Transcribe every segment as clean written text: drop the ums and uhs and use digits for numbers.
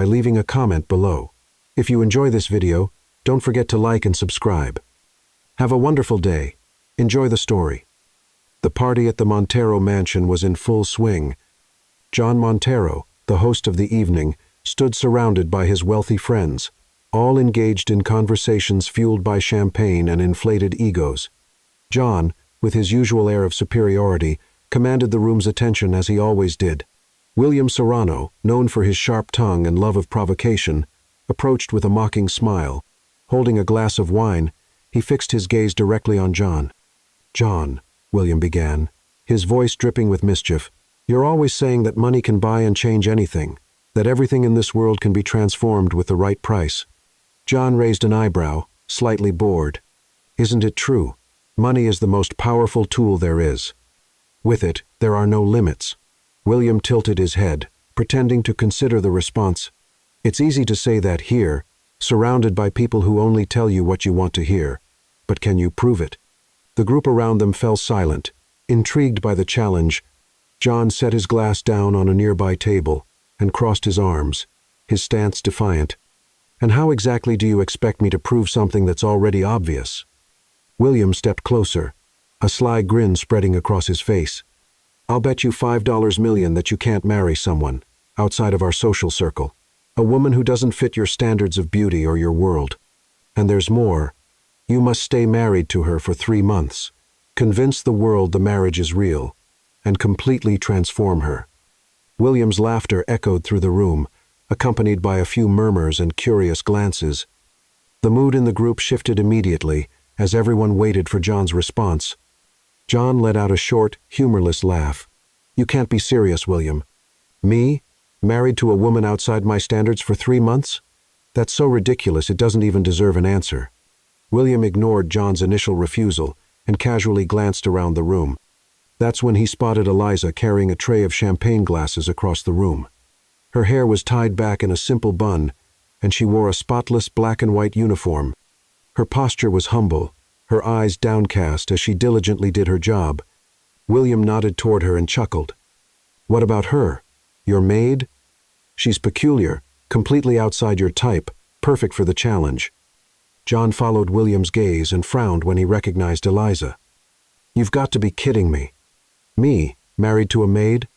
by leaving a comment below. If you enjoy this video, don't forget to like and subscribe. Have a wonderful day. Enjoy the story. The party at the Montero mansion was in full swing. John Montero, the host of the evening, stood surrounded by his wealthy friends, all engaged in conversations fueled by champagne and inflated egos. John, with his usual air of superiority, commanded the room's attention as he always did. William Serrano, known for his sharp tongue and love of provocation, approached with a mocking smile. Holding a glass of wine, he fixed his gaze directly on John. "John," William began, his voice dripping with mischief, "you're always saying that money can buy and change anything, that everything in this world can be transformed with the right price." John raised an eyebrow, slightly bored. "Isn't it true? Money is the most powerful tool there is. With it, there are no limits." William tilted his head, pretending to consider the response. "It's easy to say that here, surrounded by people who only tell you what you want to hear. But can you prove it?" The group around them fell silent, intrigued by the challenge. John set his glass down on a nearby table and crossed his arms, his stance defiant. "And how exactly do you expect me to prove something that's already obvious?" William stepped closer, a sly grin spreading across his face. "I'll bet you $5 million that you can't marry someone, outside of our social circle. A woman who doesn't fit your standards of beauty or your world. And there's more. You must stay married to her for 3 months, convince the world the marriage is real, and completely transform her." William's laughter echoed through the room, accompanied by a few murmurs and curious glances. The mood in the group shifted immediately as everyone waited for John's response. John let out a short, humorless laugh. "You can't be serious, William. Me? Married to a woman outside my standards for 3 months? That's so ridiculous it doesn't even deserve an answer." William ignored John's initial refusal and casually glanced around the room. That's when he spotted Eliza carrying a tray of champagne glasses across the room. Her hair was tied back in a simple bun, and she wore a spotless black and white uniform. Her posture was humble, her eyes downcast as she diligently did her job. William nodded toward her and chuckled. "What about her? Your maid? She's peculiar, completely outside your type, perfect for the challenge." John followed William's gaze and frowned when he recognized Eliza. "You've got to be kidding me. Me, married to a maid?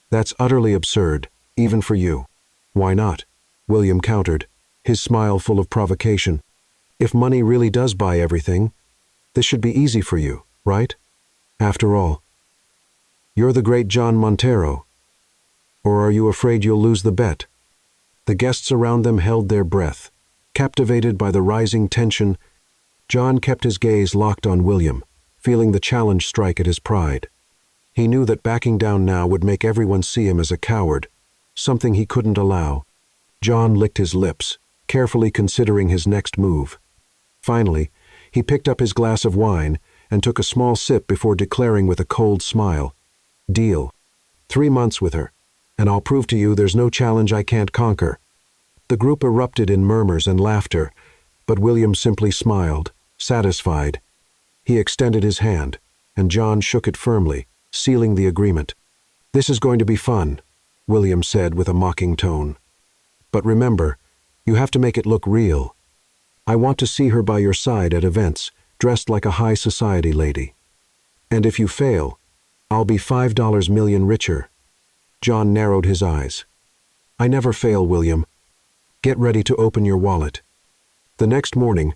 That's utterly absurd, even for you." "Why not?" William countered, his smile full of provocation. "If money really does buy everything, this should be easy for you, right? After all, you're the great John Montero. Or are you afraid you'll lose the bet?" The guests around them held their breath. Captivated by the rising tension, John kept his gaze locked on William, feeling the challenge strike at his pride. He knew that backing down now would make everyone see him as a coward, something he couldn't allow. John licked his lips, carefully considering his next move. Finally, he picked up his glass of wine and took a small sip before declaring with a cold smile, "Deal. 3 months with her, and I'll prove to you there's no challenge I can't conquer." The group erupted in murmurs and laughter, but William simply smiled, satisfied. He extended his hand, and John shook it firmly, sealing the agreement. "This is going to be fun," William said with a mocking tone. "But remember, you have to make it look real. I want to see her by your side at events, dressed like a high society lady. And if you fail, I'll be $5 million richer." John narrowed his eyes. "I never fail, William. Get ready to open your wallet." The next morning,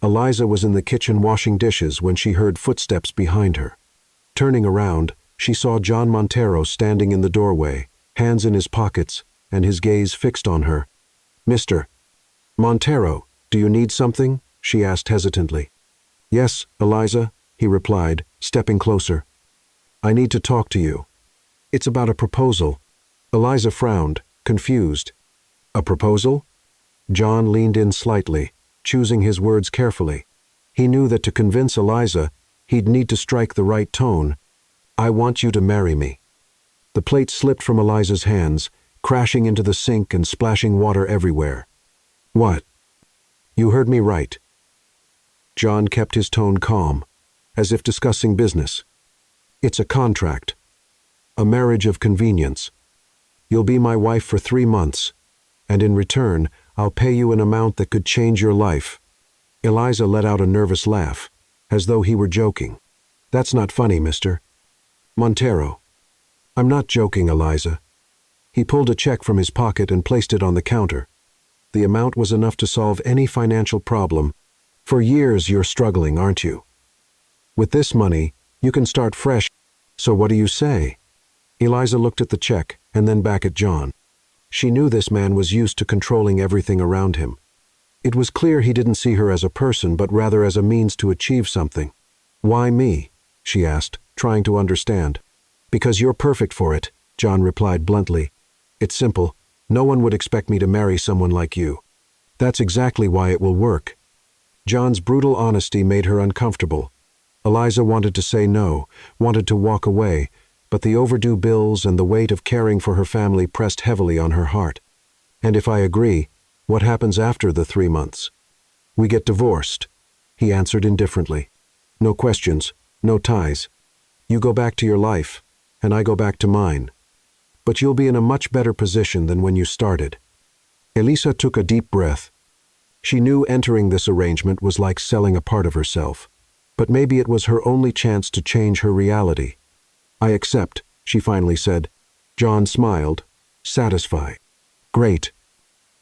Eliza was in the kitchen washing dishes when she heard footsteps behind her. Turning around, she saw John Montero standing in the doorway, hands in his pockets, and his gaze fixed on her. "Mr. Montero, do you need something?" she asked hesitantly. "Yes, Eliza," he replied, stepping closer. "I need to talk to you. It's about a proposal." Eliza frowned, confused. "A proposal?" John leaned in slightly, choosing his words carefully. He knew that to convince Eliza, he'd need to strike the right tone. "I want you to marry me." The plate slipped from Eliza's hands, crashing into the sink and splashing water everywhere. "What?" "You heard me right." John kept his tone calm, as if discussing business. "It's a contract. A marriage of convenience. You'll be my wife for 3 months. And in return, I'll pay you an amount that could change your life." Eliza let out a nervous laugh, as though he were joking. "That's not funny, Mr. Montero." "I'm not joking, Eliza." He pulled a check from his pocket and placed it on the counter. The amount was enough to solve any financial problem. "For years you're struggling, aren't you? With this money, you can start fresh. So what do you say?" Eliza looked at the check and then back at John. She knew this man was used to controlling everything around him. It was clear he didn't see her as a person, but rather as a means to achieve something. "Why me?" she asked, trying to understand. "Because you're perfect for it," John replied bluntly. "It's simple. No one would expect me to marry someone like you." "That's exactly why it will work." John's brutal honesty made her uncomfortable. Eliza wanted to say no, wanted to walk away, but the overdue bills and the weight of caring for her family pressed heavily on her heart. "And if I agree, what happens after the 3 months?" "We get divorced," he answered indifferently. "No questions, no ties. You go back to your life, and I go back to mine. But you'll be in a much better position than when you started." Elisa took a deep breath. She knew entering this arrangement was like selling a part of herself, but maybe it was her only chance to change her reality. "I accept," she finally said. John smiled, satisfied. "Great.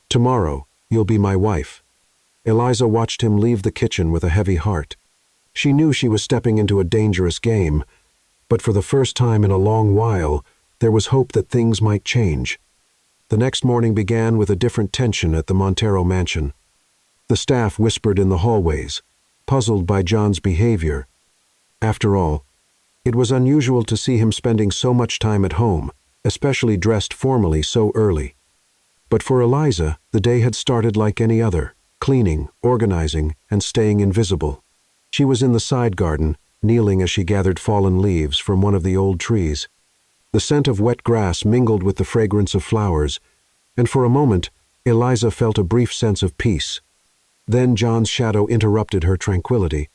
Tomorrow, you'll be my wife." Eliza watched him leave the kitchen with a heavy heart. She knew she was stepping into a dangerous game, but for the first time in a long while, there was hope that things might change. The next morning began with a different tension at the Montero mansion. The staff whispered in the hallways, puzzled by John's behavior. After all, it was unusual to see him spending so much time at home, especially dressed formally so early. But for Eliza, the day had started like any other, cleaning, organizing, and staying invisible. She was in the side garden, kneeling as she gathered fallen leaves from one of the old trees. The scent of wet grass mingled with the fragrance of flowers, and for a moment, Eliza felt a brief sense of peace. Then John's shadow interrupted her tranquility.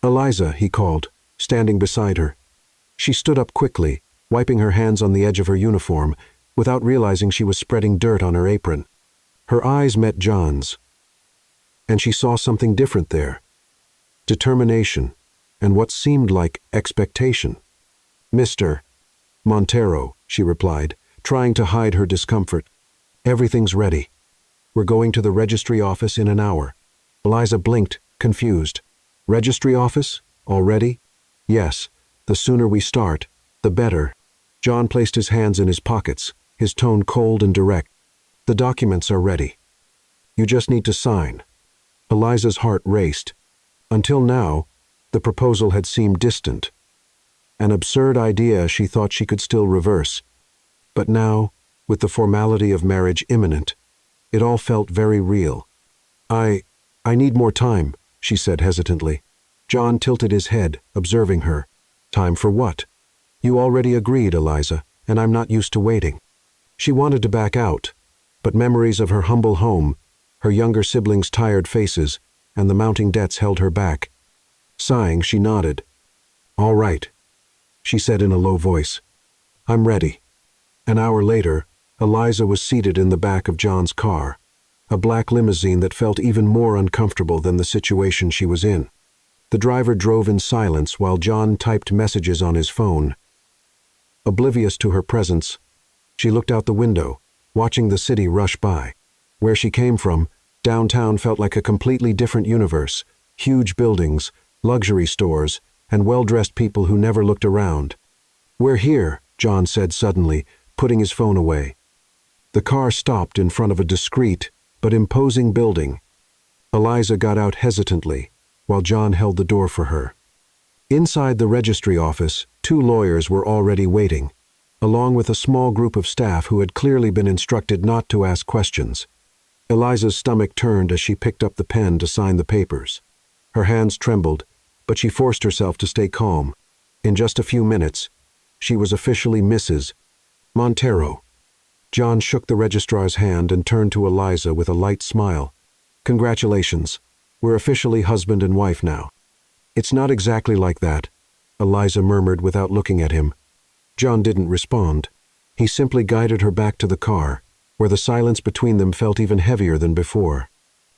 "Eliza," he called, standing beside her. She stood up quickly, wiping her hands on the edge of her uniform, without realizing she was spreading dirt on her apron. Her eyes met John's, and she saw something different there. Determination, and what seemed like expectation. "Mr. Montero," she replied, trying to hide her discomfort. "Everything's ready. We're going to the registry office in an hour." Eliza blinked, confused. "Registry office? Already?" "Yes. The sooner we start, the better." John placed his hands in his pockets, his tone cold and direct. "The documents are ready. You just need to sign." Eliza's heart raced. Until now, the proposal had seemed distant. An absurd idea she thought she could still reverse. But now, with the formality of marriage imminent, it all felt very real. I need more time," she said hesitantly. John tilted his head, observing her. "Time for what?" "You already agreed, Eliza, and I'm not used to waiting." She wanted to back out, but memories of her humble home, her younger siblings' tired faces, and the mounting debts held her back. Sighing, she nodded. "All right," she said in a low voice. "I'm ready." An hour later, Eliza was seated in the back of John's car, a black limousine that felt even more uncomfortable than the situation she was in. The driver drove in silence while John typed messages on his phone. Oblivious to her presence, she looked out the window, watching the city rush by. Where she came from, downtown felt like a completely different universe: huge buildings, luxury stores, and well-dressed people who never looked around. "We're here," John said suddenly, putting his phone away. The car stopped in front of a discreet but imposing building. Eliza got out hesitantly, while John held the door for her. Inside the registry office, 2 lawyers were already waiting, along with a small group of staff who had clearly been instructed not to ask questions. Eliza's stomach turned as she picked up the pen to sign the papers. Her hands trembled, but she forced herself to stay calm. In just a few minutes, she was officially Mrs. Montero. John shook the registrar's hand and turned to Eliza with a light smile. "Congratulations. We're officially husband and wife now." "It's not exactly like that," Eliza murmured without looking at him. John didn't respond. He simply guided her back to the car, where the silence between them felt even heavier than before.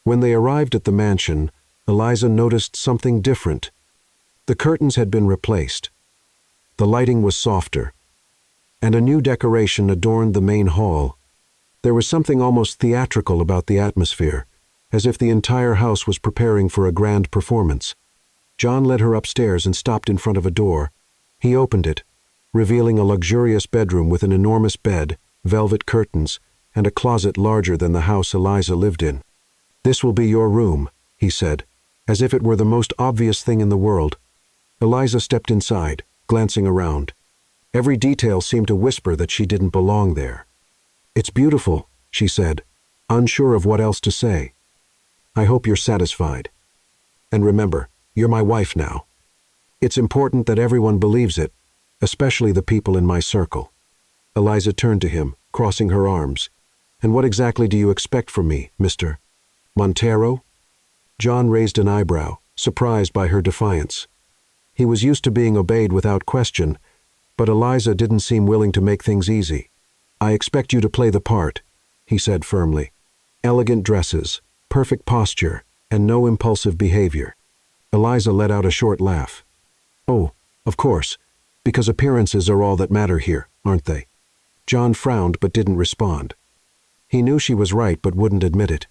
When they arrived at the mansion, Eliza noticed something different. The curtains had been replaced. The lighting was softer, and a new decoration adorned the main hall. There was something almost theatrical about the atmosphere, as if the entire house was preparing for a grand performance. John led her upstairs and stopped in front of a door. He opened it, revealing a luxurious bedroom with an enormous bed, velvet curtains, and a closet larger than the house Eliza lived in. "This will be your room," he said, as if it were the most obvious thing in the world. Eliza stepped inside, glancing around. Every detail seemed to whisper that she didn't belong there. "It's beautiful," she said, unsure of what else to say. "I hope you're satisfied. And remember, you're my wife now. It's important that everyone believes it, especially the people in my circle." Eliza turned to him, crossing her arms. "And what exactly do you expect from me, Mr. Montero?" John raised an eyebrow, surprised by her defiance. He was used to being obeyed without question, but Eliza didn't seem willing to make things easy. "I expect you to play the part," he said firmly. "Elegant dresses, perfect posture, and no impulsive behavior." Eliza let out a short laugh. "Oh, of course, because appearances are all that matter here, aren't they?" John frowned but didn't respond. He knew she was right but wouldn't admit it.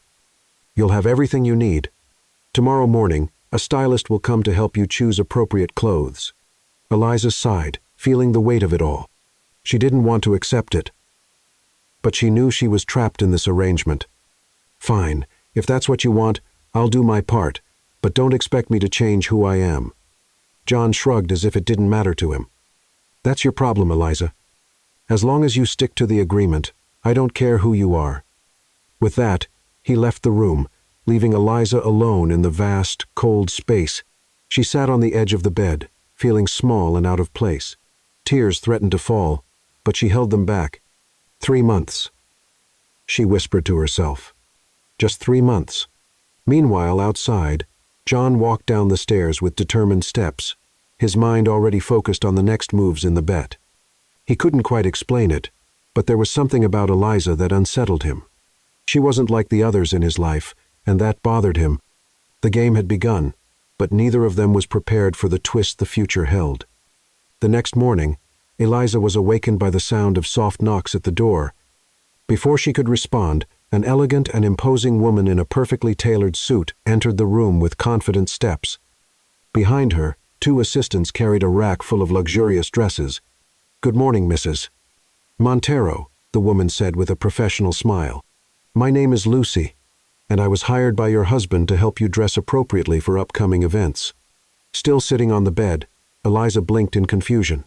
"You'll have everything you need. Tomorrow morning, a stylist will come to help you choose appropriate clothes." Eliza sighed, feeling the weight of it all. She didn't want to accept it, but she knew she was trapped in this arrangement. "Fine, if that's what you want, I'll do my part, but don't expect me to change who I am." John shrugged as if it didn't matter to him. "That's your problem, Eliza. As long as you stick to the agreement, I don't care who you are." With that, he left the room, leaving Eliza alone in the vast, cold space. She sat on the edge of the bed, feeling small and out of place. Tears threatened to fall, but she held them back. 3 months, she whispered to herself. Just 3 months. Meanwhile, outside, John walked down the stairs with determined steps, his mind already focused on the next moves in the bet. He couldn't quite explain it, but there was something about Eliza that unsettled him. She wasn't like the others in his life, and that bothered him. The game had begun, but neither of them was prepared for the twist the future held. The next morning, Eliza was awakened by the sound of soft knocks at the door. Before she could respond, an elegant and imposing woman in a perfectly tailored suit entered the room with confident steps. Behind her, 2 assistants carried a rack full of luxurious dresses. "Good morning, Mrs. Montero," the woman said with a professional smile. "My name is Lucy, and I was hired by your husband to help you dress appropriately for upcoming events." Still sitting on the bed, Eliza blinked in confusion.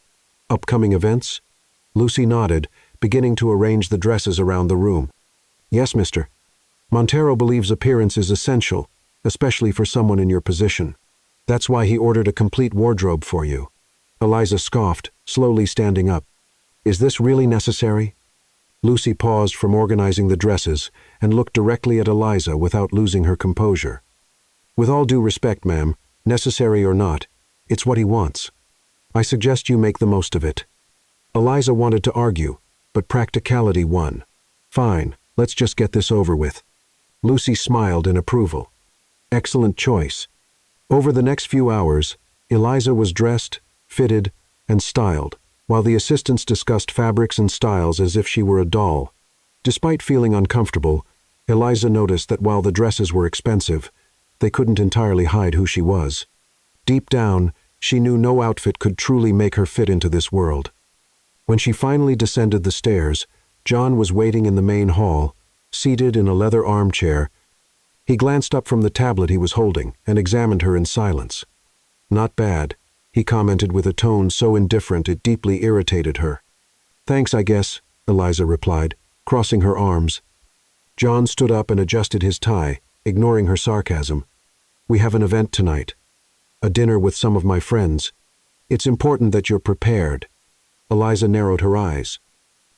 "Upcoming events?" Lucy nodded, beginning to arrange the dresses around the room. "Yes, Mr. Montero believes appearance is essential, especially for someone in your position. That's why he ordered a complete wardrobe for you." Eliza scoffed, slowly standing up. "Is this really necessary?" Lucy paused from organizing the dresses and looked directly at Eliza without losing her composure. "With all due respect, ma'am, necessary or not, it's what he wants. I suggest you make the most of it." Eliza wanted to argue, but practicality won. "Fine, let's just get this over with." Lucy smiled in approval. "Excellent choice." Over the next few hours, Eliza was dressed, fitted, and styled, while the assistants discussed fabrics and styles as if she were a doll. Despite feeling uncomfortable, Eliza noticed that while the dresses were expensive, they couldn't entirely hide who she was. Deep down, she knew no outfit could truly make her fit into this world. When she finally descended the stairs, John was waiting in the main hall, seated in a leather armchair. He glanced up from the tablet he was holding and examined her in silence. "Not bad," he commented with a tone so indifferent it deeply irritated her. "Thanks, I guess," Eliza replied, crossing her arms. John stood up and adjusted his tie, ignoring her sarcasm. "We have an event tonight. A dinner with some of my friends. It's important that you're prepared." Eliza narrowed her eyes.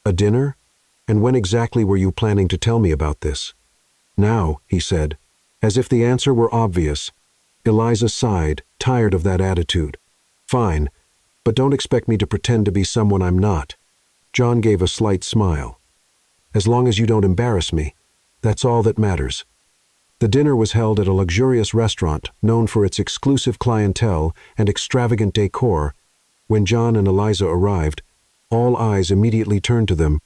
"A dinner? And when exactly were you planning to tell me about this?" "Now," he said, as if the answer were obvious. Eliza sighed, tired of that attitude. "Fine, but don't expect me to pretend to be someone I'm not." John gave a slight smile. As long as you don't embarrass me, that's all that matters." The dinner was held at a luxurious restaurant known for its exclusive clientele and extravagant decor. When John and Eliza arrived, all eyes immediately turned to them.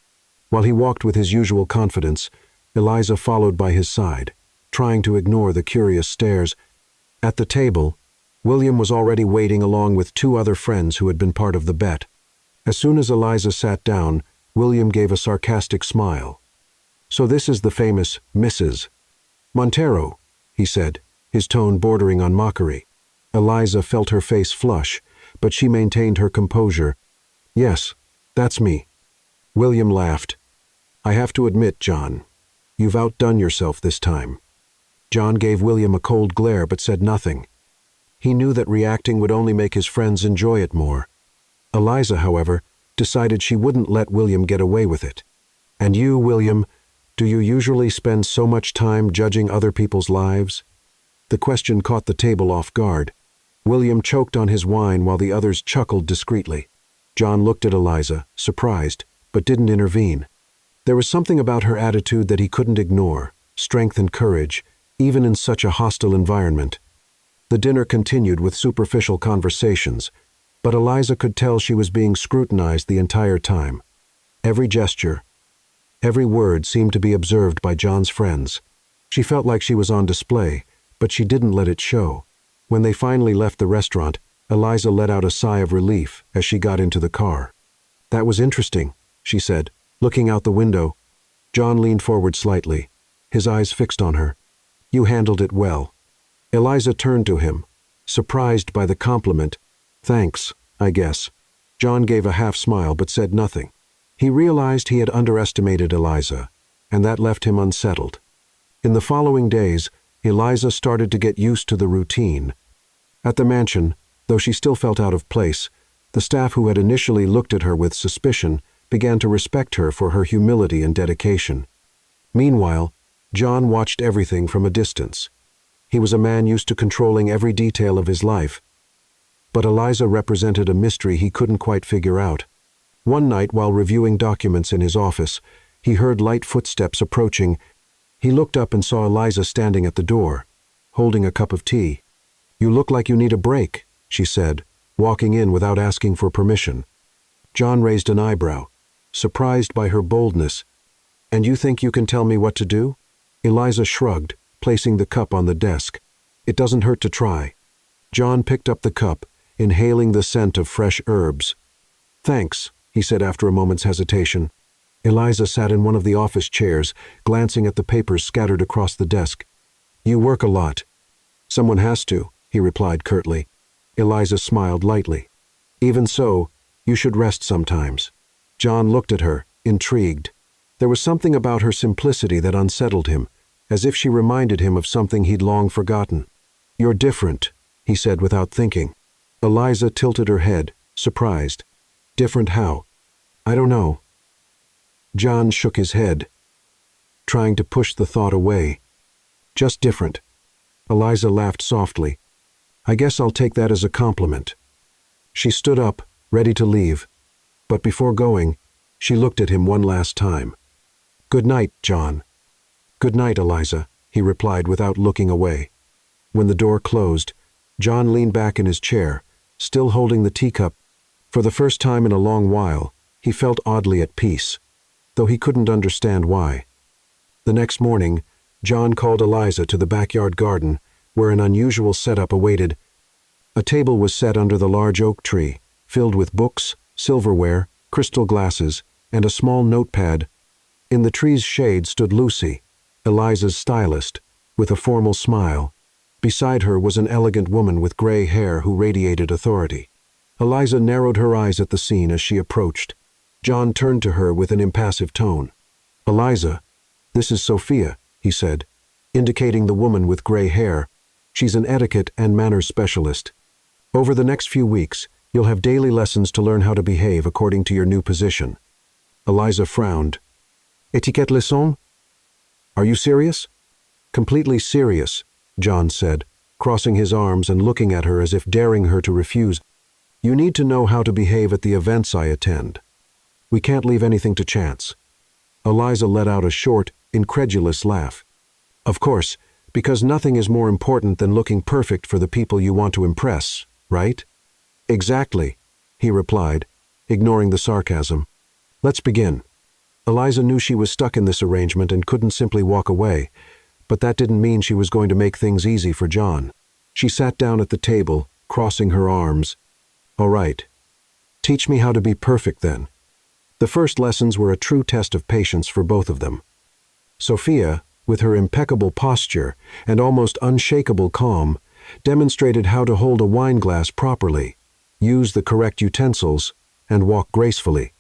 While he walked with his usual confidence, Eliza followed by his side, trying to ignore the curious stares. At the table, William was already waiting along with two other friends who had been part of the bet. As soon as Eliza sat down, William gave a sarcastic smile. "So this is the famous Mrs. Montero," he said, his tone bordering on mockery. Eliza felt her face flush, but she maintained her composure. "Yes, that's me." William laughed. "I have to admit, John, you've outdone yourself this time." John gave William a cold glare but said nothing. He knew that reacting would only make his friends enjoy it more. Eliza, however, decided she wouldn't let William get away with it. "And you, William, do you usually spend so much time judging other people's lives?" The question caught the table off guard. William choked on his wine while the others chuckled discreetly. John looked at Eliza, surprised, but didn't intervene. There was something about her attitude that he couldn't ignore, strength and courage, even in such a hostile environment. The dinner continued with superficial conversations, but Eliza could tell she was being scrutinized the entire time. Every gesture, every word seemed to be observed by John's friends. She felt like she was on display, but she didn't let it show. When they finally left the restaurant, Eliza let out a sigh of relief as she got into the car. "That was interesting," she said, looking out the window. John leaned forward slightly, his eyes fixed on her. "You handled it well." Eliza turned to him, surprised by the compliment. "Thanks, I guess." John gave a half smile but said nothing. He realized he had underestimated Eliza, and that left him unsettled. In the following days, Eliza started to get used to the routine. At the mansion, though she still felt out of place, the staff who had initially looked at her with suspicion began to respect her for her humility and dedication. Meanwhile, John watched everything from a distance. He was a man used to controlling every detail of his life. But Eliza represented a mystery he couldn't quite figure out. One night, while reviewing documents in his office, he heard light footsteps approaching. He looked up and saw Eliza standing at the door, holding a cup of tea. "You look like you need a break," she said, walking in without asking for permission. John raised an eyebrow, surprised by her boldness. "And you think you can tell me what to do?" Eliza shrugged, placing the cup on the desk. "It doesn't hurt to try." John picked up the cup, inhaling the scent of fresh herbs. "Thanks," he said after a moment's hesitation. Eliza sat in one of the office chairs, glancing at the papers scattered across the desk. "You work a lot." "Someone has to," he replied curtly. Eliza smiled lightly. "Even so, you should rest sometimes." John looked at her, intrigued. There was something about her simplicity that unsettled him, as if she reminded him of something he'd long forgotten. "You're different," he said without thinking. Eliza tilted her head, surprised. "Different how?" "I don't know." John shook his head, trying to push the thought away. "Just different." Eliza laughed softly. "I guess I'll take that as a compliment." She stood up, ready to leave, but before going, she looked at him one last time. "Good night, John." "Good night, Eliza," he replied without looking away. When the door closed, John leaned back in his chair, still holding the teacup. For the first time in a long while, he felt oddly at peace, though he couldn't understand why. The next morning, John called Eliza to the backyard garden, where an unusual setup awaited. A table was set under the large oak tree, filled with books, silverware, crystal glasses, and a small notepad. In the tree's shade stood Lucy, Eliza's stylist, with a formal smile. Beside her was an elegant woman with gray hair who radiated authority. Eliza narrowed her eyes at the scene as she approached. John turned to her with an impassive tone. "Eliza, this is Sophia," he said, indicating the woman with gray hair. "She's an etiquette and manners specialist. Over the next few weeks, you'll have daily lessons to learn how to behave according to your new position." Eliza frowned. "Etiquette leçon? Are you serious?" "Completely serious," John said, crossing his arms and looking at her as if daring her to refuse. "You need to know how to behave at the events I attend. We can't leave anything to chance." Eliza let out a short, incredulous laugh. Of course, because nothing is more important than looking perfect for the people you want to impress, right? Exactly, he replied, ignoring the sarcasm. Let's begin. Eliza knew she was stuck in this arrangement and couldn't simply walk away, but that didn't mean she was going to make things easy for John. She sat down at the table, crossing her arms. All right. Teach me how to be perfect then. The first lessons were a true test of patience for both of them. Sophia, with her impeccable posture and almost unshakable calm, demonstrated how to hold a wine glass properly, use the correct utensils, and walk gracefully.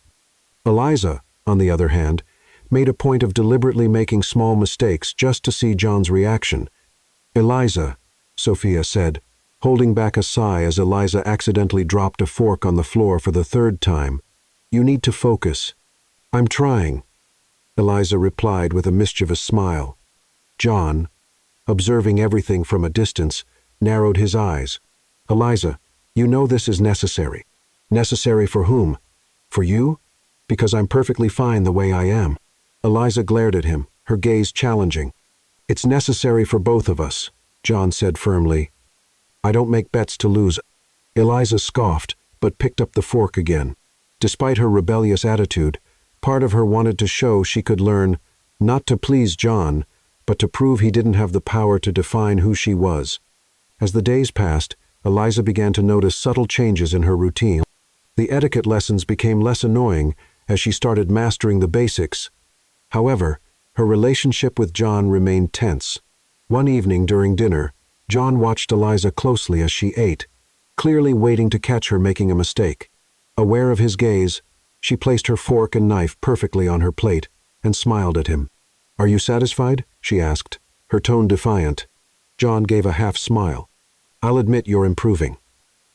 Eliza, on the other hand, made a point of deliberately making small mistakes just to see John's reaction. Eliza, Sophia said, holding back a sigh as Eliza accidentally dropped a fork on the floor for the third time. You need to focus. I'm trying, Eliza replied with a mischievous smile. John, observing everything from a distance, narrowed his eyes. Eliza, you know this is necessary. Necessary for whom? For you? Because I'm perfectly fine the way I am. Eliza glared at him, her gaze challenging. It's necessary for both of us, John said firmly. I don't make bets to lose. Eliza scoffed, but picked up the fork again. Despite her rebellious attitude, part of her wanted to show she could learn not to please John, but to prove he didn't have the power to define who she was. As the days passed, Eliza began to notice subtle changes in her routine. The etiquette lessons became less annoying as she started mastering the basics. However, her relationship with John remained tense. One evening during dinner, John watched Eliza closely as she ate, clearly waiting to catch her making a mistake. Aware of his gaze, she placed her fork and knife perfectly on her plate and smiled at him. Are you satisfied? She asked, her tone defiant. John gave a half smile. I'll admit you're improving.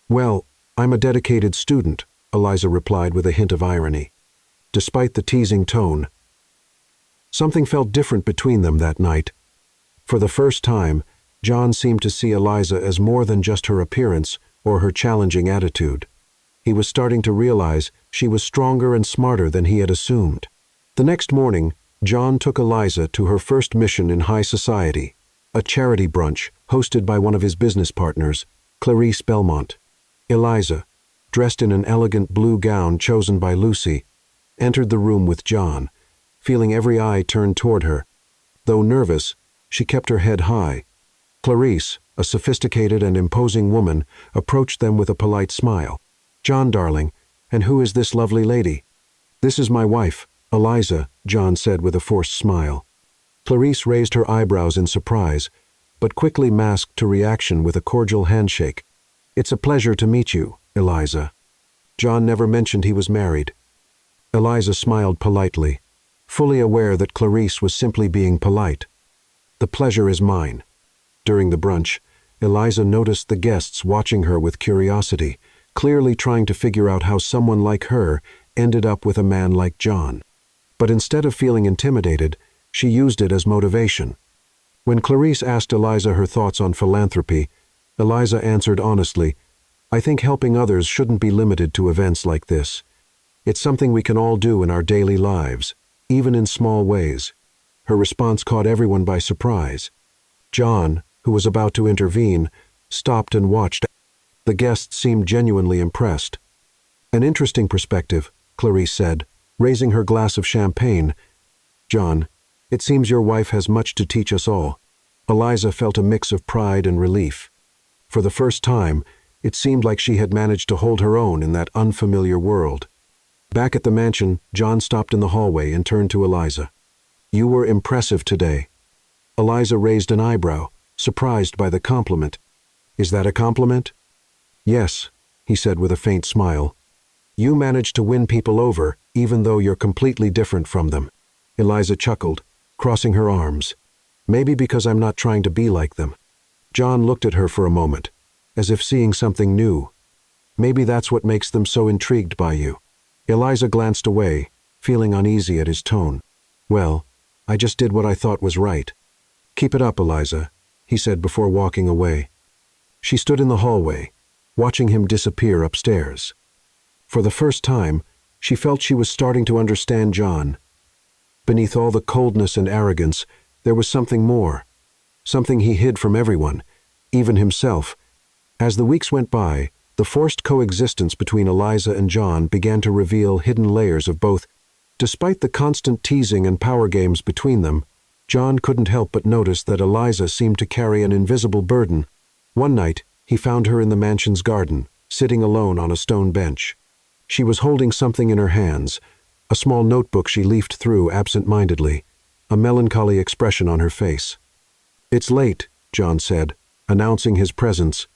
Well, I'm a dedicated student, Eliza replied with a hint of irony. Despite the teasing tone, something felt different between them that night. For the first time, John seemed to see Eliza as more than just her appearance or her challenging attitude. He was starting to realize she was stronger and smarter than he had assumed. The next morning, John took Eliza to her first mission in high society, a charity brunch hosted by one of his business partners, Clarice Belmont. Eliza, dressed in an elegant blue gown chosen by Lucy, entered the room with John, feeling every eye turned toward her. Though nervous, she kept her head high. Clarice, a sophisticated and imposing woman, approached them with a polite smile. John, darling, and who is this lovely lady? This is my wife, Eliza, John said with a forced smile. Clarice raised her eyebrows in surprise, but quickly masked her reaction with a cordial handshake. It's a pleasure to meet you, Eliza. John never mentioned he was married. Eliza smiled politely, fully aware that Clarice was simply being polite. The pleasure is mine. During the brunch, Eliza noticed the guests watching her with curiosity, clearly trying to figure out how someone like her ended up with a man like John. But instead of feeling intimidated, she used it as motivation. When Clarice asked Eliza her thoughts on philanthropy, Eliza answered honestly, I think helping others shouldn't be limited to events like this. It's something we can all do in our daily lives, even in small ways. Her response caught everyone by surprise. John, who was about to intervene, stopped and watched. The guests seemed genuinely impressed. An interesting perspective, Clarice said, raising her glass of champagne. John, it seems your wife has much to teach us all. Eliza felt a mix of pride and relief. For the first time, it seemed like she had managed to hold her own in that unfamiliar world. Back at the mansion, John stopped in the hallway and turned to Eliza. You were impressive today. Eliza raised an eyebrow, surprised by the compliment. Is that a compliment? Yes, he said with a faint smile. You managed to win people over, even though you're completely different from them. Eliza chuckled, crossing her arms. Maybe because I'm not trying to be like them. John looked at her for a moment, as if seeing something new. Maybe that's what makes them so intrigued by you. Eliza glanced away, feeling uneasy at his tone. Well, I just did what I thought was right. Keep it up, Eliza, he said before walking away. She stood in the hallway, watching him disappear upstairs. For the first time, she felt she was starting to understand John. Beneath all the coldness and arrogance, there was something more. Something he hid from everyone, even himself. As the weeks went by, the forced coexistence between Eliza and John began to reveal hidden layers of both. Despite the constant teasing and power games between them, John couldn't help but notice that Eliza seemed to carry an invisible burden. One night, he found her in the mansion's garden, sitting alone on a stone bench. She was holding something in her hands, a small notebook she leafed through absent-mindedly, a melancholy expression on her face. "It's late," John said, announcing his presence.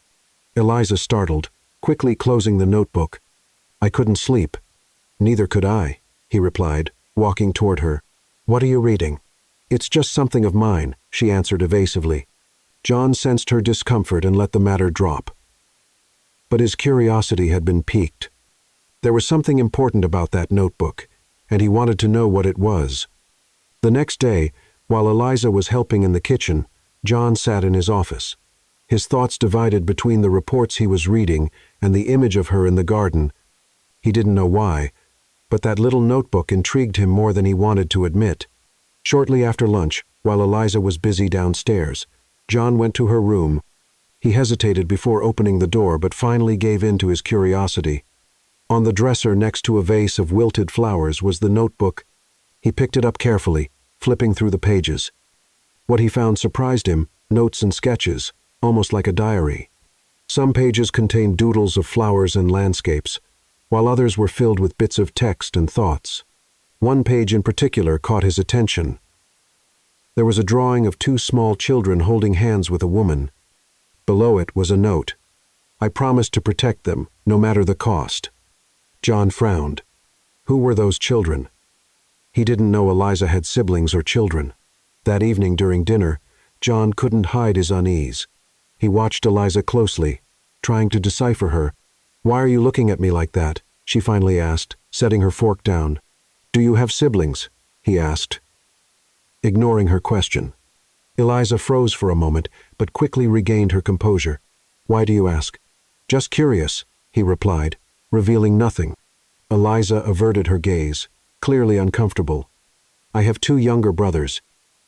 Eliza startled, quickly closing the notebook. "I couldn't sleep." "Neither could I," he replied, walking toward her. "What are you reading?" "It's just something of mine," she answered evasively. John sensed her discomfort and let the matter drop. But his curiosity had been piqued. There was something important about that notebook, and he wanted to know what it was. The next day, while Eliza was helping in the kitchen, John sat in his office. His thoughts divided between the reports he was reading and the image of her in the garden. He didn't know why, but that little notebook intrigued him more than he wanted to admit. Shortly after lunch, while Eliza was busy downstairs, John went to her room. He hesitated before opening the door, but finally gave in to his curiosity. On the dresser next to a vase of wilted flowers was the notebook. He picked it up carefully, flipping through the pages. What he found surprised him, notes and sketches, almost like a diary. Some pages contained doodles of flowers and landscapes, while others were filled with bits of text and thoughts. One page in particular caught his attention. There was a drawing of two small children holding hands with a woman. Below it was a note. "I promised to protect them, no matter the cost." John frowned. Who were those children? He didn't know Eliza had siblings or children. That evening during dinner, John couldn't hide his unease. He watched Eliza closely, trying to decipher her. "Why are you looking at me like that?" she finally asked, setting her fork down. "Do you have siblings?" he asked, ignoring her question. Eliza froze for a moment, but quickly regained her composure. "Why do you ask?" "Just curious," he replied, revealing nothing. Eliza averted her gaze, clearly uncomfortable. "I have two younger brothers.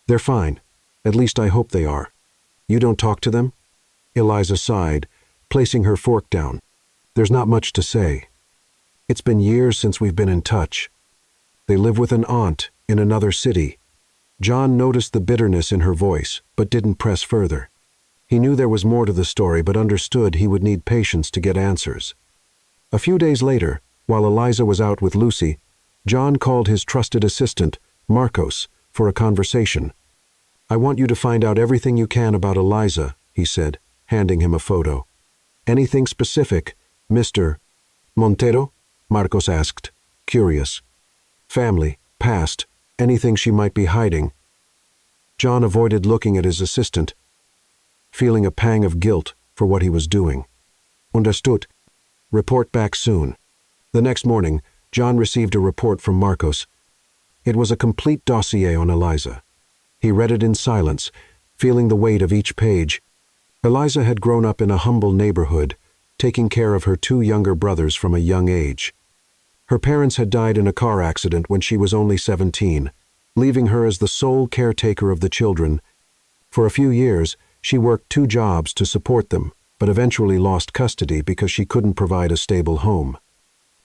They're fine. At least I hope they are." "You don't talk to them?" Eliza sighed, placing her fork down. "There's not much to say. It's been years since we've been in touch. They live with an aunt in another city." John noticed the bitterness in her voice, but didn't press further. He knew there was more to the story, but understood he would need patience to get answers. A few days later, while Eliza was out with Lucy, John called his trusted assistant, Marcos, for a conversation. "I want you to find out everything you can about Eliza," he said, handing him a photo. "Anything specific, Mr. Montero?" Marcos asked, curious. "Family, past, anything she might be hiding." John avoided looking at his assistant, feeling a pang of guilt for what he was doing. "Understood. Report back soon." The next morning, John received a report from Marcos. It was a complete dossier on Eliza. He read it in silence, feeling the weight of each page. Eliza had grown up in a humble neighborhood, taking care of her two younger brothers from a young age. Her parents had died in a car accident when she was only 17, leaving her as the sole caretaker of the children. For a few years, she worked 2 jobs to support them, but eventually lost custody because she couldn't provide a stable home.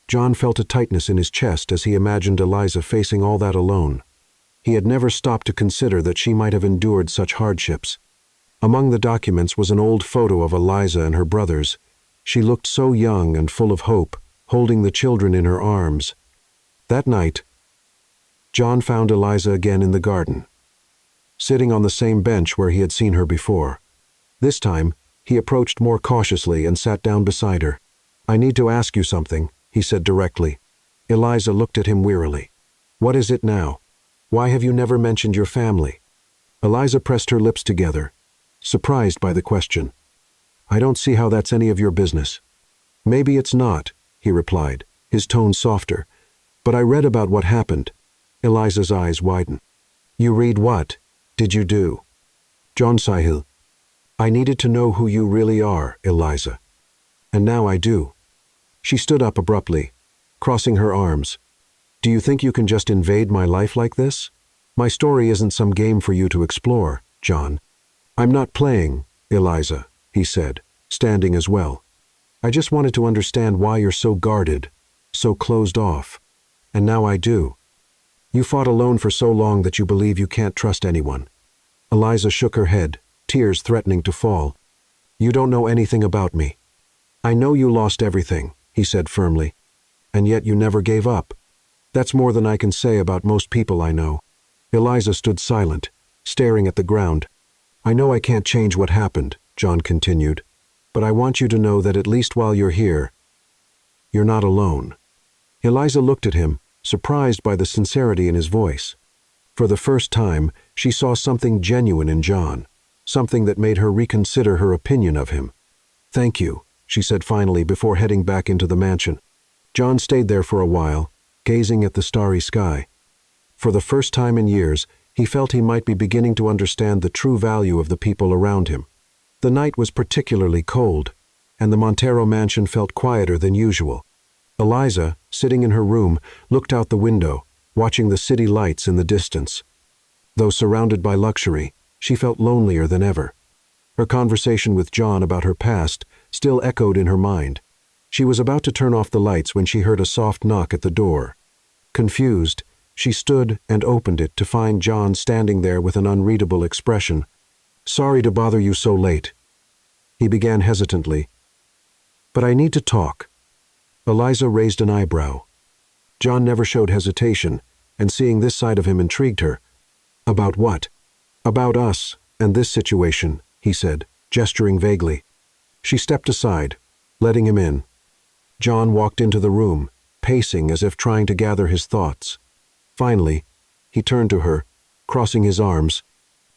John felt a tightness in his chest as he imagined Eliza facing all that alone. He had never stopped to consider that she might have endured such hardships. Among the documents was an old photo of Eliza and her brothers. She looked so young and full of hope, holding the children in her arms. That night, John found Eliza again in the garden, sitting on the same bench where he had seen her before. This time, he approached more cautiously and sat down beside her. "I need to ask you something," he said directly. Eliza looked at him wearily. "What is it now? Why have you never mentioned your family?" Eliza pressed her lips together, surprised by the question. "I don't see how that's any of your business." "Maybe it's not," he replied, his tone softer. "But I read about what happened." Eliza's eyes widened. "You read what? Did you do?" "John Sahil, I needed to know who you really are, Eliza. And now I do." She stood up abruptly, crossing her arms. "Do you think you can just invade my life like this?" My story isn't some game for you to explore, John. I'm not playing, Eliza, he said, standing as well. I just wanted to understand why you're so guarded, so closed off. And now I do. You fought alone for so long that you believe you can't trust anyone. Eliza shook her head, tears threatening to fall. You don't know anything about me. I know you lost everything, he said firmly. And yet you never gave up. That's more than I can say about most people I know. Eliza stood silent, staring at the ground. I know I can't change what happened, John continued, but I want you to know that at least while you're here, you're not alone. Eliza looked at him, surprised by the sincerity in his voice. For the first time, she saw something genuine in John, something that made her reconsider her opinion of him. Thank you, she said finally before heading back into the mansion. John stayed there for a while, gazing at the starry sky. For the first time in years, he felt he might be beginning to understand the true value of the people around him. The night was particularly cold, and the Montero mansion felt quieter than usual. Eliza, sitting in her room, looked out the window, watching the city lights in the distance. Though surrounded by luxury, she felt lonelier than ever. Her conversation with John about her past still echoed in her mind. She was about to turn off the lights when she heard a soft knock at the door. Confused, she stood and opened it to find John standing there with an unreadable expression. Sorry to bother you so late. He began hesitantly. But I need to talk. Eliza raised an eyebrow. John never showed hesitation, and seeing this side of him intrigued her. About what? About us and this situation, he said, gesturing vaguely. She stepped aside, letting him in. John walked into the room, pacing as if trying to gather his thoughts. Finally, he turned to her, crossing his arms.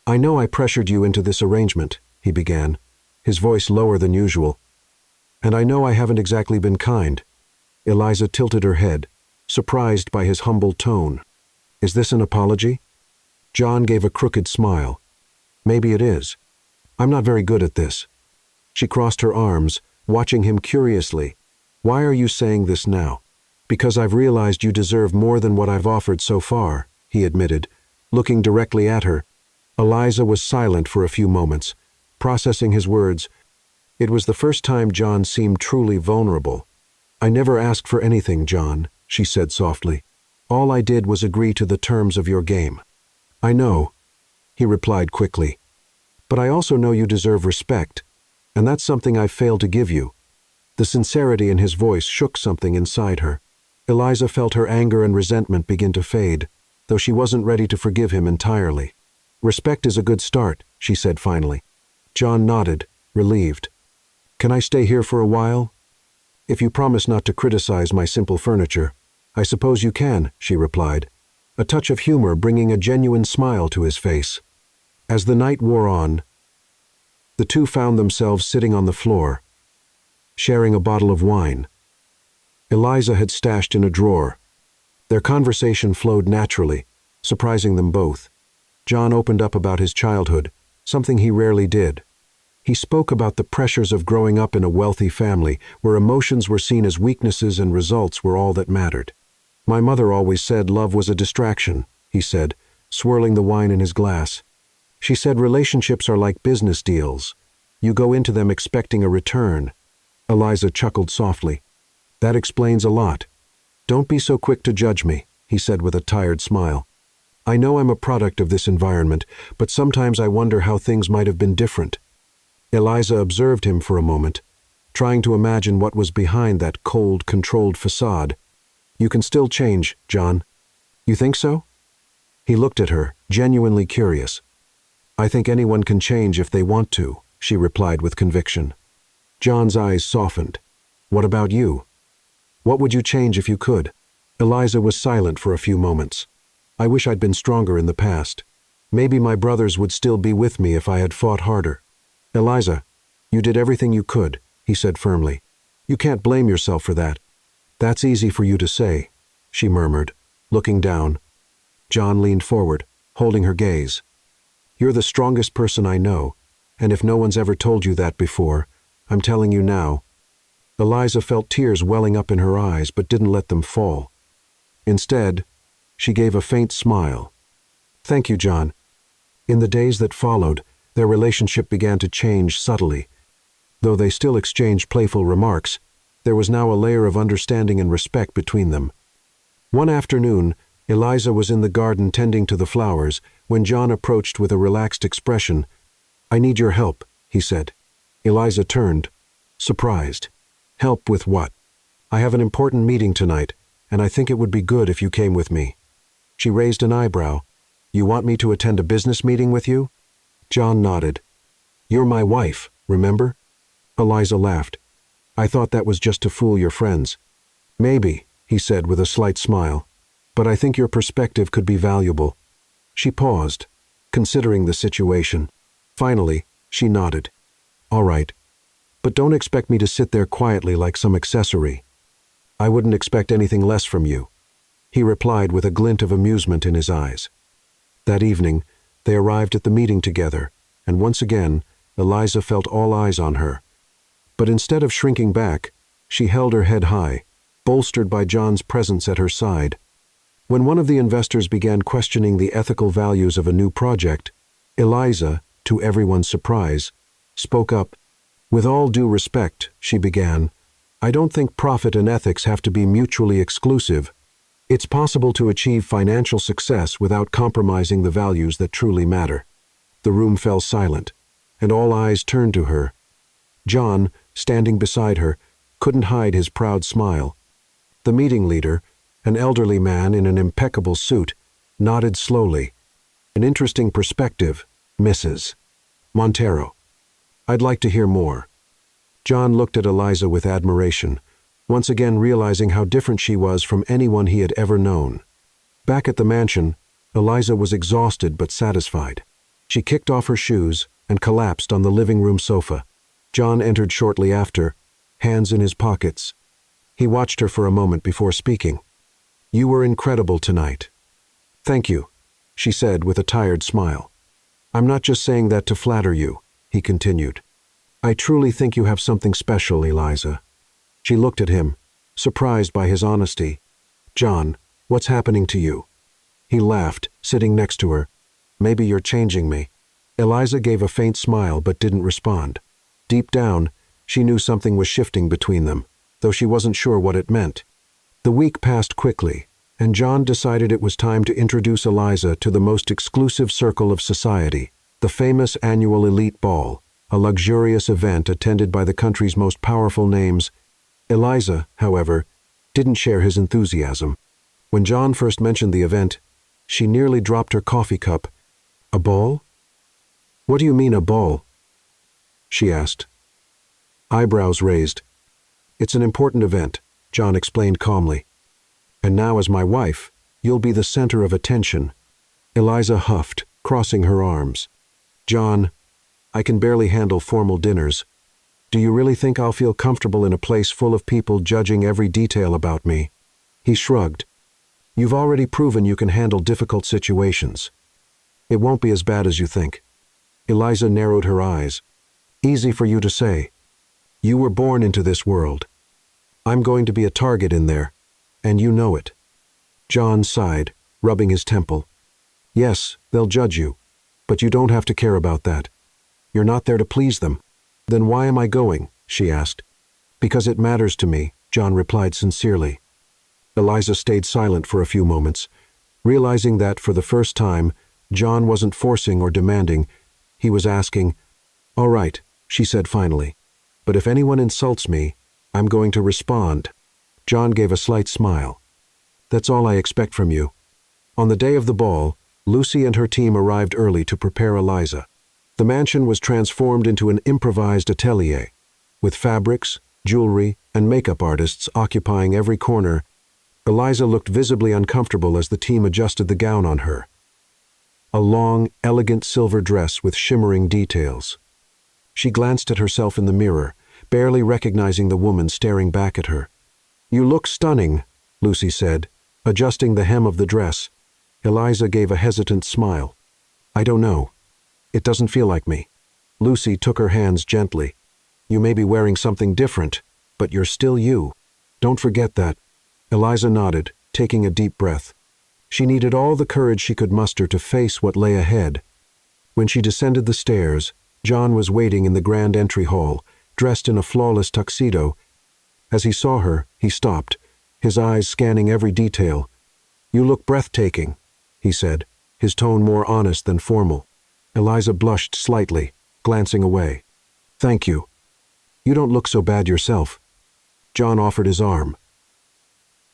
I know I pressured you into this arrangement, he began, his voice lower than usual. And I know I haven't exactly been kind. Eliza tilted her head, surprised by his humble tone. Is this an apology? John gave a crooked smile. Maybe it is. I'm not very good at this. She crossed her arms, watching him curiously. Why are you saying this now? Because I've realized you deserve more than what I've offered so far, he admitted, looking directly at her. Eliza was silent for a few moments, processing his words. It was the first time John seemed truly vulnerable. I never asked for anything, John, she said softly. All I did was agree to the terms of your game. I know, he replied quickly. But I also know you deserve respect, and that's something I've failed to give you. The sincerity in his voice shook something inside her. Eliza felt her anger and resentment begin to fade, though she wasn't ready to forgive him entirely. Respect is a good start, she said finally. John nodded, relieved. Can I stay here for a while? If you promise not to criticize my simple furniture, I suppose you can, she replied, a touch of humor bringing a genuine smile to his face. As the night wore on, the two found themselves sitting on the floor, sharing a bottle of wine. Eliza had stashed in a drawer. Their conversation flowed naturally, surprising them both. John opened up about his childhood, something he rarely did. He spoke about the pressures of growing up in a wealthy family where emotions were seen as weaknesses and results were all that mattered. My mother always said love was a distraction, he said, swirling the wine in his glass. She said relationships are like business deals. You go into them expecting a return. Eliza chuckled softly. That explains a lot. Don't be so quick to judge me, he said with a tired smile. I know I'm a product of this environment, but sometimes I wonder how things might have been different. Eliza observed him for a moment, trying to imagine what was behind that cold, controlled facade. You can still change, John. You think so? He looked at her, genuinely curious. I think anyone can change if they want to, she replied with conviction. John's eyes softened. What about you? What would you change if you could? Eliza was silent for a few moments. I wish I'd been stronger in the past. Maybe my brothers would still be with me if I had fought harder. Eliza, you did everything you could, he said firmly. You can't blame yourself for that. That's easy for you to say, she murmured, looking down. John leaned forward, holding her gaze. You're the strongest person I know, and if no one's ever told you that before, I'm telling you now. Eliza felt tears welling up in her eyes but didn't let them fall. Instead, she gave a faint smile. Thank you, John. In the days that followed, their relationship began to change subtly. Though they still exchanged playful remarks, there was now a layer of understanding and respect between them. One afternoon, Eliza was in the garden tending to the flowers when John approached with a relaxed expression. "I need your help," he said. Eliza turned, surprised. "Help with what?" "I have an important meeting tonight, and I think it would be good if you came with me." She raised an eyebrow. "You want me to attend a business meeting with you?" John nodded. "You're my wife, remember?" Eliza laughed. "I thought that was just to fool your friends." "Maybe," he said with a slight smile, "but I think your perspective could be valuable." She paused, considering the situation. Finally, she nodded. "All right, but don't expect me to sit there quietly like some accessory." "I wouldn't expect anything less from you," he replied with a glint of amusement in his eyes. That evening, they arrived at the meeting together, and once again, Eliza felt all eyes on her. But instead of shrinking back, she held her head high, bolstered by John's presence at her side. When one of the investors began questioning the ethical values of a new project, Eliza, to everyone's surprise, spoke up. "With all due respect," she began, "I don't think profit and ethics have to be mutually exclusive. It's possible to achieve financial success without compromising the values that truly matter." The room fell silent, and all eyes turned to her. John, standing beside her, couldn't hide his proud smile. The meeting leader, an elderly man in an impeccable suit, nodded slowly. "An interesting perspective, Mrs. Montero. I'd like to hear more." John looked at Eliza with admiration, once again realizing how different she was from anyone he had ever known. Back at the mansion, Eliza was exhausted but satisfied. She kicked off her shoes and collapsed on the living room sofa. John entered shortly after, hands in his pockets. He watched her for a moment before speaking. "You were incredible tonight." "Thank you," she said with a tired smile. "I'm not just saying that to flatter you," he continued. "I truly think you have something special, Eliza." She looked at him, surprised by his honesty. "John, what's happening to you?" He laughed, sitting next to her. "Maybe you're changing me." Eliza gave a faint smile but didn't respond. Deep down, she knew something was shifting between them, though she wasn't sure what it meant. The week passed quickly, and John decided it was time to introduce Eliza to the most exclusive circle of society, the famous annual elite ball, a luxurious event attended by the country's most powerful names. Eliza, however, didn't share his enthusiasm. When John first mentioned the event, she nearly dropped her coffee cup. "A ball? What do you mean, a ball?" she asked. Eyebrows raised. "It's an important event," John explained calmly. "And now as my wife, you'll be the center of attention." Eliza huffed, crossing her arms. "John, I can barely handle formal dinners. Do you really think I'll feel comfortable in a place full of people judging every detail about me?" He shrugged. "You've already proven you can handle difficult situations. It won't be as bad as you think." Eliza narrowed her eyes. "Easy for you to say. You were born into this world. I'm going to be a target in there, and you know it." John sighed, rubbing his temple. "Yes, they'll judge you, but you don't have to care about that. You're not there to please them." "Then why am I going?" she asked. "Because it matters to me," John replied sincerely. Eliza stayed silent for a few moments, realizing that, for the first time, John wasn't forcing or demanding. He was asking. "All right," she said finally, "but if anyone insults me, I'm going to respond." John gave a slight smile. "That's all I expect from you." On the day of the ball, Lucy and her team arrived early to prepare Eliza. The mansion was transformed into an improvised atelier, with fabrics, jewelry, and makeup artists occupying every corner. Eliza looked visibly uncomfortable as the team adjusted the gown on her. A long, elegant silver dress with shimmering details. She glanced at herself in the mirror, barely recognizing the woman staring back at her. "You look stunning," Lucy said, adjusting the hem of the dress. Eliza gave a hesitant smile. "I don't know. It doesn't feel like me." Lucy took her hands gently. "You may be wearing something different, but you're still you. Don't forget that." Eliza nodded, taking a deep breath. She needed all the courage she could muster to face what lay ahead. When she descended the stairs, John was waiting in the grand entry hall, dressed in a flawless tuxedo. As he saw her, he stopped, his eyes scanning every detail. "You look breathtaking," he said, his tone more honest than formal. Eliza blushed slightly, glancing away. "Thank you. You don't look so bad yourself." John offered his arm,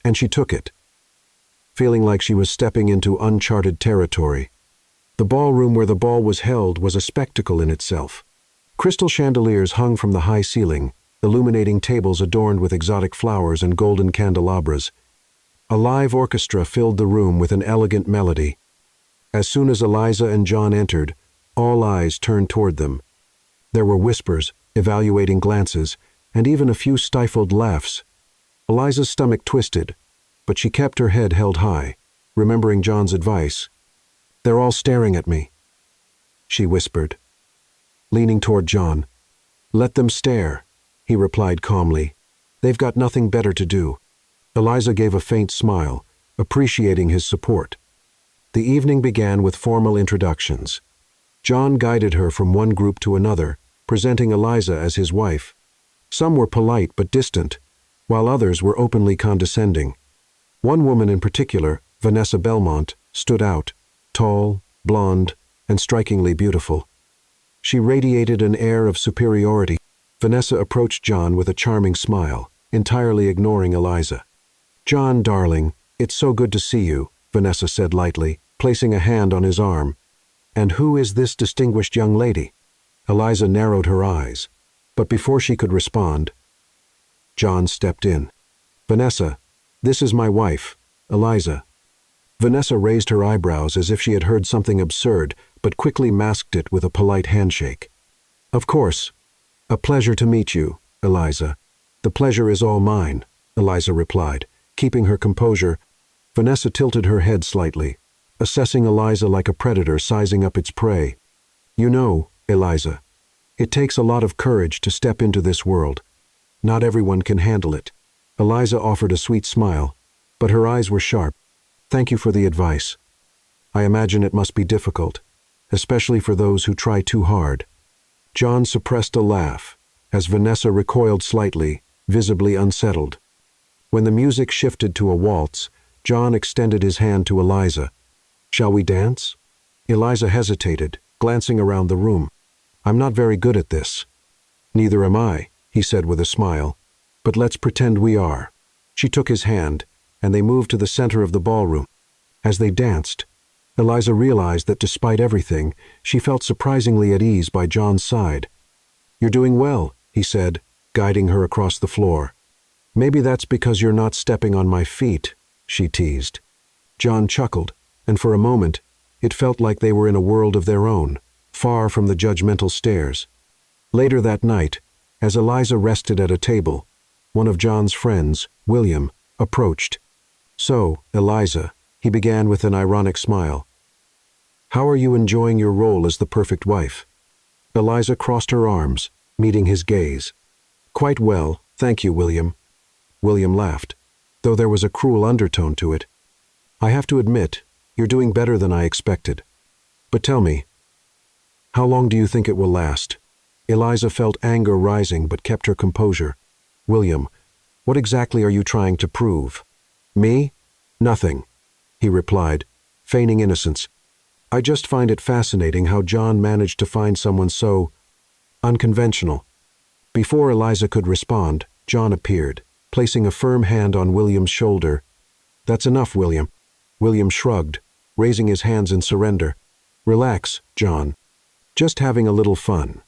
and she took it, feeling like she was stepping into uncharted territory. The ballroom where the ball was held was a spectacle in itself. Crystal chandeliers hung from the high ceiling, illuminating tables adorned with exotic flowers and golden candelabras. A live orchestra filled the room with an elegant melody. As soon as Eliza and John entered, all eyes turned toward them. There were whispers, evaluating glances, and even a few stifled laughs. Eliza's stomach twisted, but she kept her head held high, remembering John's advice. "They're all staring at me," she whispered, leaning toward John. "Let them stare," he replied calmly. "They've got nothing better to do." Eliza gave a faint smile, appreciating his support. The evening began with formal introductions. John guided her from one group to another, presenting Eliza as his wife. Some were polite but distant, while others were openly condescending. One woman in particular, Vanessa Belmont, stood out, tall, blonde, and strikingly beautiful. She radiated an air of superiority. Vanessa approached John with a charming smile, entirely ignoring Eliza. "John, darling, it's so good to see you," Vanessa said lightly, placing a hand on his arm. "And who is this distinguished young lady?" Eliza narrowed her eyes, but before she could respond, John stepped in. "Vanessa, this is my wife, Eliza." Vanessa raised her eyebrows as if she had heard something absurd, but quickly masked it with a polite handshake. "Of course. A pleasure to meet you, Eliza." "The pleasure is all mine," Eliza replied, keeping her composure. Vanessa tilted her head slightly, assessing Eliza like a predator sizing up its prey. "You know, Eliza, it takes a lot of courage to step into this world. Not everyone can handle it." Eliza offered a sweet smile, but her eyes were sharp. "Thank you for the advice. I imagine it must be difficult, especially for those who try too hard." John suppressed a laugh, as Vanessa recoiled slightly, visibly unsettled. When the music shifted to a waltz, John extended his hand to Eliza. "Shall we dance?" Eliza hesitated, glancing around the room. "I'm not very good at this." "Neither am I," he said with a smile. "But let's pretend we are." She took his hand, and they moved to the center of the ballroom. As they danced, Eliza realized that despite everything, she felt surprisingly at ease by John's side. "You're doing well," he said, guiding her across the floor. "Maybe that's because you're not stepping on my feet," she teased. John chuckled, and for a moment, it felt like they were in a world of their own, far from the judgmental stares. Later that night, as Eliza rested at a table, one of John's friends, William, approached. "So, Eliza," he began with an ironic smile, "how are you enjoying your role as the perfect wife?" Eliza crossed her arms, meeting his gaze. "Quite well, thank you, William." William laughed, though there was a cruel undertone to it. "I have to admit, you're doing better than I expected. But tell me, how long do you think it will last?" Eliza felt anger rising but kept her composure. "William, what exactly are you trying to prove?" "Me? Nothing," he replied, feigning innocence. "I just find it fascinating how John managed to find someone so unconventional." Before Eliza could respond, John appeared, placing a firm hand on William's shoulder. "That's enough, William." William shrugged, raising his hands in surrender. "Relax, John. Just having a little fun."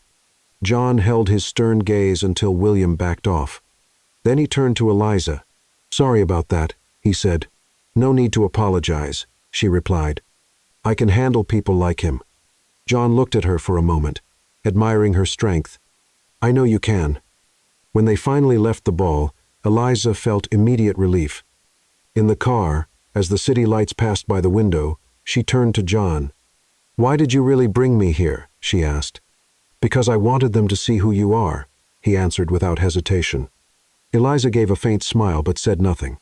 John held his stern gaze until William backed off. Then he turned to Eliza. "Sorry about that," he said. "No need to apologize," she replied. "I can handle people like him." John looked at her for a moment, admiring her strength. "I know you can." When they finally left the ball, Eliza felt immediate relief. In the car, as the city lights passed by the window, she turned to John. "Why did you really bring me here?" she asked. "Because I wanted them to see who you are," he answered without hesitation. Eliza gave a faint smile but said nothing.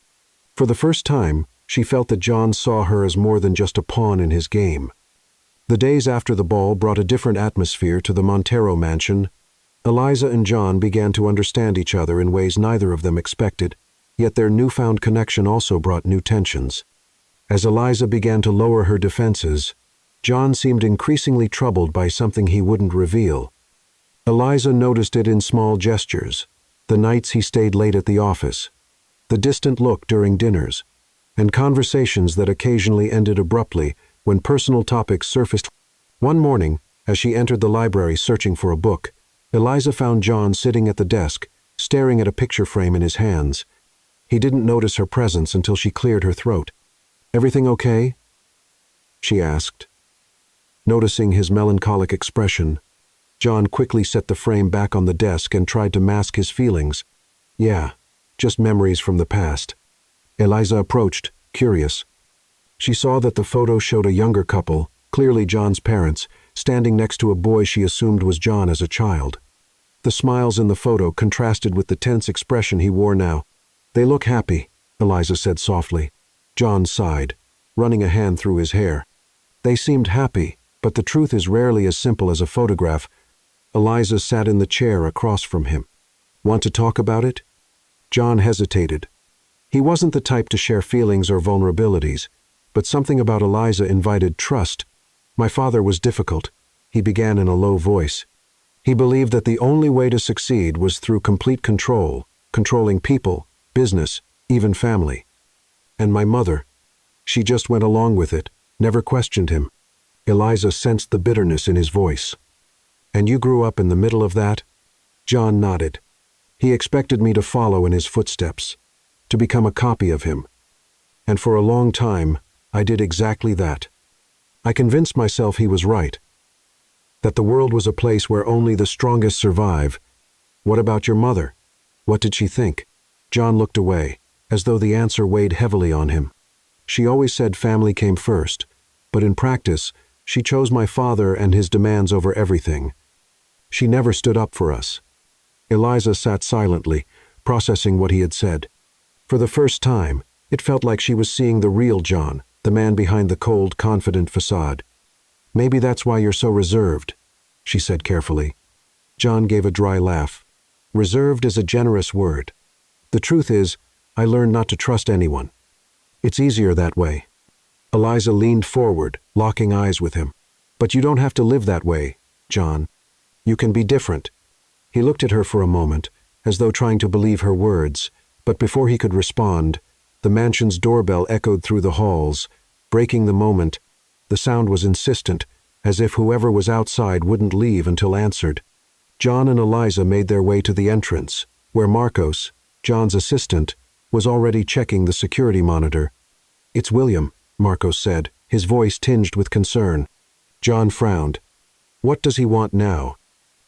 For the first time, She felt that John saw her as more than just a pawn in his game. The days after the ball brought a different atmosphere to the Montero mansion. Eliza and John began to understand each other in ways neither of them expected, yet their newfound connection also brought new tensions. As Eliza began to lower her defenses, John seemed increasingly troubled by something he wouldn't reveal. Eliza noticed it in small gestures, the nights he stayed late at the office, the distant look during dinners, and conversations that occasionally ended abruptly when personal topics surfaced. One morning, as she entered the library searching for a book, Eliza found John sitting at the desk, staring at a picture frame in his hands. He didn't notice her presence until she cleared her throat. "Everything okay?" she asked. Noticing his melancholic expression, John quickly set the frame back on the desk and tried to mask his feelings. "Yeah, just memories from the past." Eliza approached, curious. She saw that the photo showed a younger couple, clearly John's parents, standing next to a boy she assumed was John as a child. The smiles in the photo contrasted with the tense expression he wore now. "They look happy," Eliza said softly. John sighed, running a hand through his hair. "They seemed happy, but the truth is rarely as simple as a photograph." Eliza sat in the chair across from him. "Want to talk about it?" John hesitated. He wasn't the type to share feelings or vulnerabilities, but something about Eliza invited trust. "My father was difficult," he began in a low voice. "He believed that the only way to succeed was through complete control, controlling people, business, even family. And my mother, she just went along with it, never questioned him." Eliza sensed the bitterness in his voice. "And you grew up in the middle of that?" John nodded. "He expected me to follow in his footsteps, to become a copy of him. And for a long time, I did exactly that. I convinced myself he was right, that the world was a place where only the strongest survive." "What about your mother? What did she think?" John looked away, as though the answer weighed heavily on him. "She always said family came first, but in practice, she chose my father and his demands over everything. She never stood up for us." Eliza sat silently, processing what he had said. For the first time, it felt like she was seeing the real John, the man behind the cold, confident facade. "Maybe that's why you're so reserved," she said carefully. John gave a dry laugh. "Reserved is a generous word. The truth is, I learned not to trust anyone. It's easier that way." Eliza leaned forward, locking eyes with him. "But you don't have to live that way, John. You can be different." He looked at her for a moment, as though trying to believe her words, but before he could respond, the mansion's doorbell echoed through the halls, breaking the moment. The sound was insistent, as if whoever was outside wouldn't leave until answered. John and Eliza made their way to the entrance, where Marcos, John's assistant, was already checking the security monitor. "It's William," Marcos said, his voice tinged with concern. John frowned. What does he want now?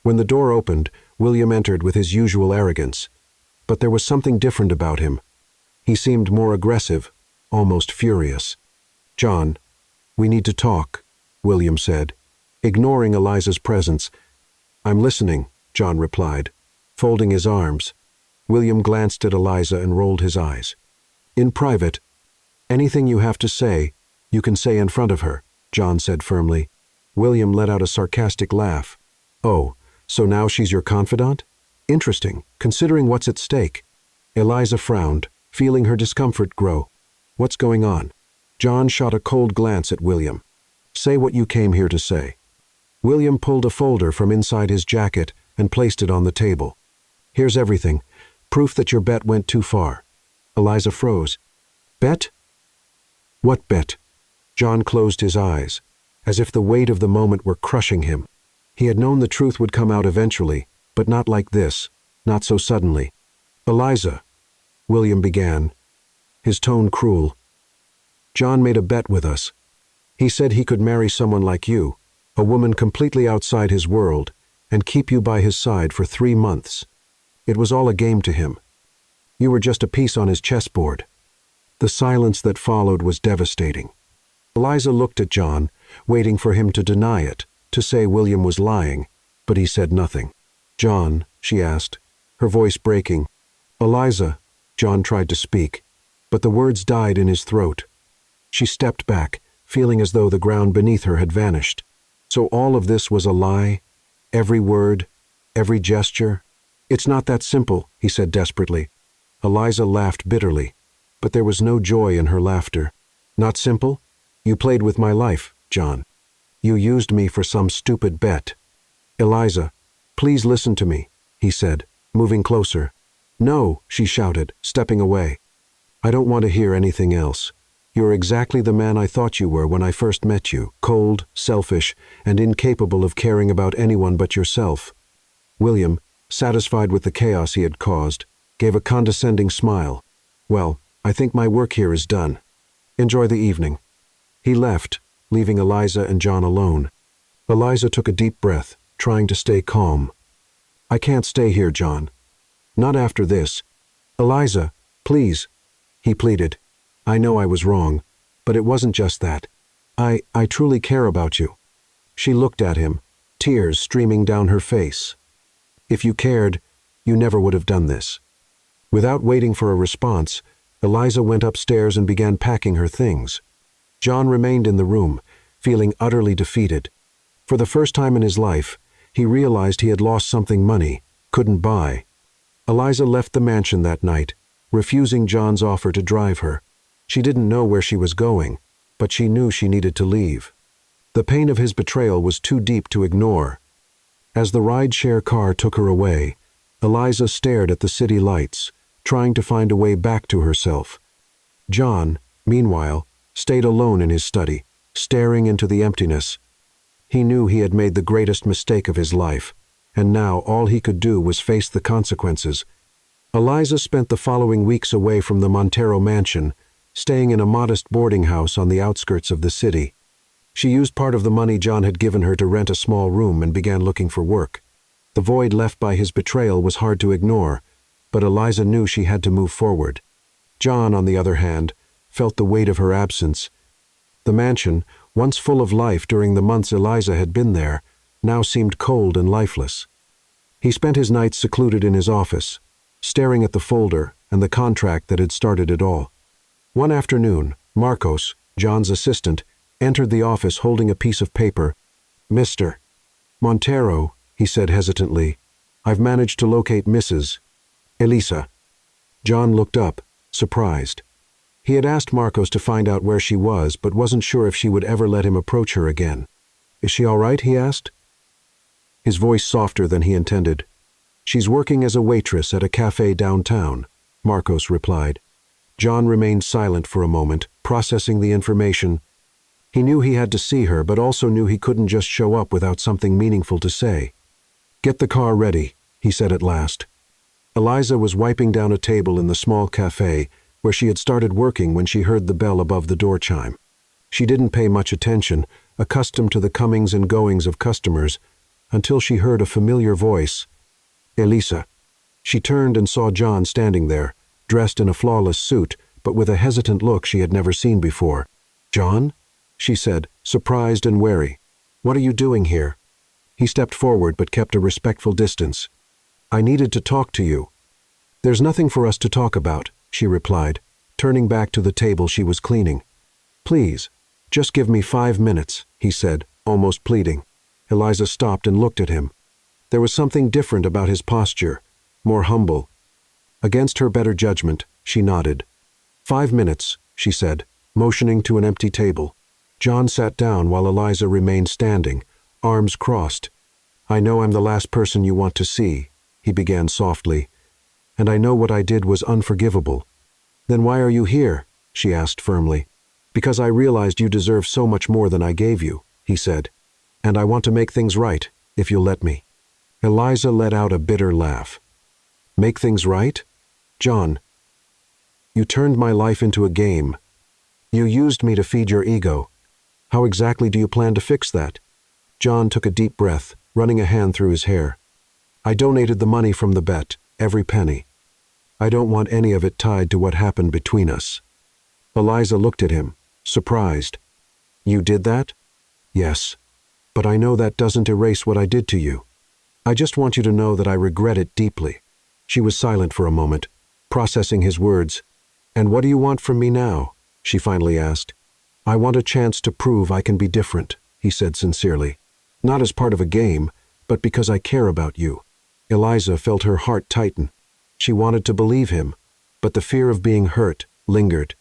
When the door opened, William entered with his usual arrogance. But there was something different about him. He seemed more aggressive, almost furious. "John, we need to talk," William said, ignoring Eliza's presence. "I'm listening," John replied, folding his arms. William glanced at Eliza and rolled his eyes. "In private, anything you have to say, you can say in front of her," John said firmly. William let out a sarcastic laugh. "Oh, so now she's your confidant? Interesting, considering what's at stake." Eliza frowned, feeling her discomfort grow. "What's going on?" John shot a cold glance at William. "Say what you came here to say." William pulled a folder from inside his jacket and placed it on the table. "Here's everything. Proof that your bet went too far." Eliza froze. "Bet? What bet?" John closed his eyes, as if the weight of the moment were crushing him. He had known the truth would come out eventually, but not like this, not so suddenly. "Eliza," William began, his tone cruel. "John made a bet with us. He said he could marry someone like you, a woman completely outside his world, and keep you by his side for 3 months. It was all a game to him. You were just a piece on his chessboard." The silence that followed was devastating. Eliza looked at John, waiting for him to deny it, to say William was lying, but he said nothing. "John," she asked, her voice breaking. "Eliza," John tried to speak. but the words died in his throat. She stepped back, feeling as though the ground beneath her had vanished. So all of this was a lie? Every word? Every gesture? "It's not that simple," he said desperately. Eliza laughed bitterly, but there was no joy in her laughter. "Not simple? You played with my life, John. You used me for some stupid bet." "Eliza, please listen to me," he said, moving closer. "No," she shouted, stepping away. "I don't want to hear anything else. You're exactly the man I thought you were when I first met you, cold, selfish, and incapable of caring about anyone but yourself." William, satisfied with the chaos he had caused, gave a condescending smile. "Well, I think my work here is done. Enjoy the evening." He left, leaving Eliza and John alone. Eliza took a deep breath, trying to stay calm. "I can't stay here, John. Not after this. Eliza, please," he pleaded. "I know I was wrong, but it wasn't just that. I truly care about you." She looked at him, tears streaming down her face. "If you cared, you never would have done this." Without waiting for a response, Eliza went upstairs and began packing her things. John remained in the room, feeling utterly defeated. For the first time in his life, he realized he had lost something money couldn't buy. Eliza left the mansion that night, refusing John's offer to drive her. She didn't know where she was going, but she knew she needed to leave. The pain of his betrayal was too deep to ignore. As the ride-share car took her away, Eliza stared at the city lights, trying to find a way back to herself. John, meanwhile, stayed alone in his study, staring into the emptiness. He knew he had made the greatest mistake of his life, and now all he could do was face the consequences. Eliza spent the following weeks away from the Montero mansion, staying in a modest boarding house on the outskirts of the city. She used part of the money John had given her to rent a small room and began looking for work. The void left by his betrayal was hard to ignore, but Eliza knew she had to move forward. John, on the other hand, felt the weight of her absence. The mansion, once full of life during the months Eliza had been there, now seemed cold and lifeless. He spent his nights secluded in his office, staring at the folder and the contract that had started it all. One afternoon, Marcos, John's assistant, entered the office holding a piece of paper. "Mr. Montero," he said hesitantly, "I've managed to locate Mrs. Elisa." John looked up, surprised. He had asked Marcos to find out where she was, but wasn't sure if she would ever let him approach her again. "Is she all right?" he asked. His voice softer than he intended. "She's working as a waitress at a cafe downtown," Marcos replied. John remained silent for a moment, processing the information. He knew he had to see her, but also knew he couldn't just show up without something meaningful to say. "Get the car ready," he said at last. Eliza was wiping down a table in the small cafe where she had started working when she heard the bell above the door chime. She didn't pay much attention, accustomed to the comings and goings of customers, until she heard a familiar voice. "Elisa." She turned and saw John standing there, dressed in a flawless suit, but with a hesitant look she had never seen before. "John?" she said, surprised and wary. "What are you doing here?" He stepped forward but kept a respectful distance. "I needed to talk to you." "There's nothing for us to talk about," she replied, turning back to the table she was cleaning. "Please, just give me 5 minutes," he said, almost pleading. Eliza stopped and looked at him. There was something different about his posture, more humble. Against her better judgment, she nodded. 5 minutes, she said, motioning to an empty table. John sat down while Eliza remained standing, arms crossed. "I know I'm the last person you want to see," he began softly, "and I know what I did was unforgivable." "Then why are you here?" she asked firmly. "Because I realized you deserve so much more than I gave you," he said, "and I want to make things right, if you'll let me." Eliza let out a bitter laugh. "Make things right? John, you turned my life into a game. You used me to feed your ego. How exactly do you plan to fix that?" John took a deep breath, running a hand through his hair. "I donated the money from the bet, every penny. I don't want any of it tied to what happened between us." Eliza looked at him, surprised. "You did that?" "Yes, but I know that doesn't erase what I did to you. I just want you to know that I regret it deeply." She was silent for a moment, processing his words. "And what do you want from me now?" she finally asked. "I want a chance to prove I can be different," he said sincerely. "Not as part of a game, but because I care about you." Eliza felt her heart tighten. She wanted to believe him, but the fear of being hurt lingered.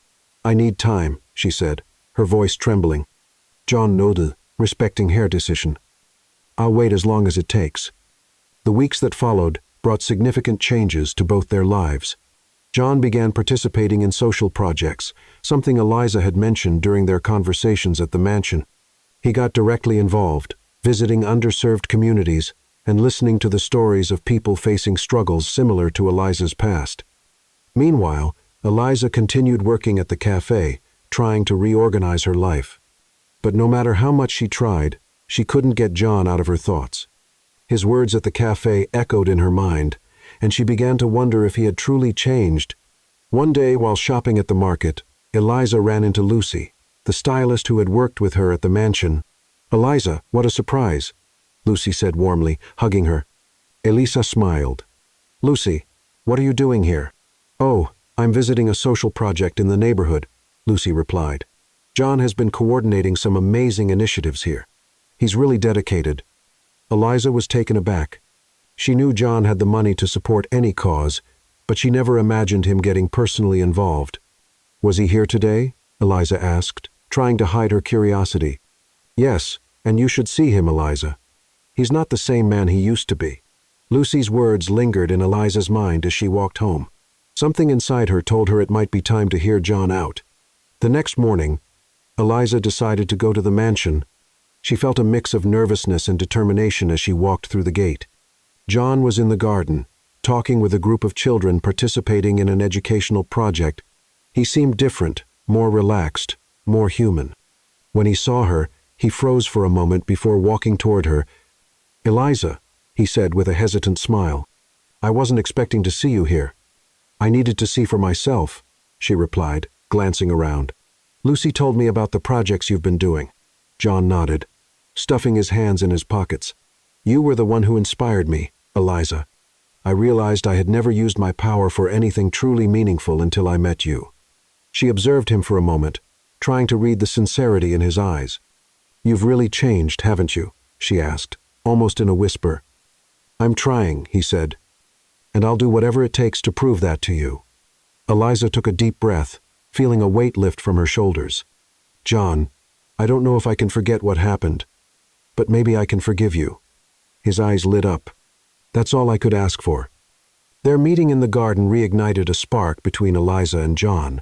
"I need time," she said, her voice trembling. John nodded, respecting her decision. "I'll wait as long as it takes." The weeks that followed brought significant changes to both their lives. John began participating in social projects, something Eliza had mentioned during their conversations at the mansion. He got directly involved, visiting underserved communities and listening to the stories of people facing struggles similar to Eliza's past. Meanwhile, Eliza continued working at the cafe, trying to reorganize her life. But no matter how much she tried, she couldn't get John out of her thoughts. His words at the cafe echoed in her mind, and she began to wonder if he had truly changed. One day, while shopping at the market, Eliza ran into Lucy, the stylist who had worked with her at the mansion. "Eliza, what a surprise," Lucy said warmly, hugging her. Elisa smiled. "Lucy, what are you doing here?" "Oh, I'm visiting a social project in the neighborhood," Lucy replied. "John has been coordinating some amazing initiatives here. He's really dedicated." Eliza was taken aback. She knew John had the money to support any cause, but she never imagined him getting personally involved. "Was he here today?" Eliza asked, trying to hide her curiosity. "Yes, and you should see him, Eliza. He's not the same man he used to be." Lucy's words lingered in Eliza's mind as she walked home. Something inside her told her it might be time to hear John out. The next morning, Eliza decided to go to the mansion. She felt a mix of nervousness and determination as she walked through the gate. John was in the garden, talking with a group of children participating in an educational project. He seemed different, more relaxed, more human. When he saw her, he froze for a moment before walking toward her. "Eliza," he said with a hesitant smile, "I wasn't expecting to see you here." "I needed to see for myself," she replied, glancing around. "Lucy told me about the projects you've been doing." John nodded, stuffing his hands in his pockets. "You were the one who inspired me, Eliza. I realized I had never used my power for anything truly meaningful until I met you." She observed him for a moment, trying to read the sincerity in his eyes. "You've really changed, haven't you?" she asked, almost in a whisper. "I'm trying," he said, "and I'll do whatever it takes to prove that to you." Eliza took a deep breath, feeling a weight lift from her shoulders. "John, I don't know if I can forget what happened, but maybe I can forgive you." His eyes lit up. "That's all I could ask for." Their meeting in the garden reignited a spark between Eliza and John,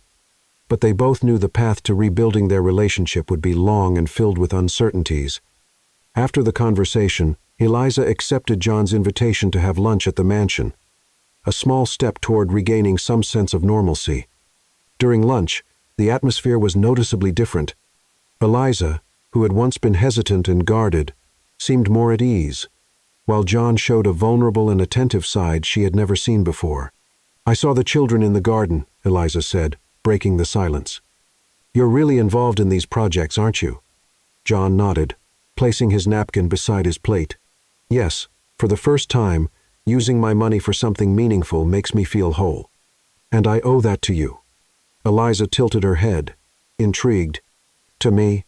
but they both knew the path to rebuilding their relationship would be long and filled with uncertainties. After the conversation, Eliza accepted John's invitation to have lunch at the mansion, a small step toward regaining some sense of normalcy. During lunch, the atmosphere was noticeably different. Eliza, who had once been hesitant and guarded, seemed more at ease, while John showed a vulnerable and attentive side she had never seen before. "I saw the children in the garden," Eliza said, breaking the silence. "You're really involved in these projects, aren't you?" John nodded, placing his napkin beside his plate. "Yes, for the first time, using my money for something meaningful makes me feel whole. And I owe that to you." Eliza tilted her head, intrigued. "To me?"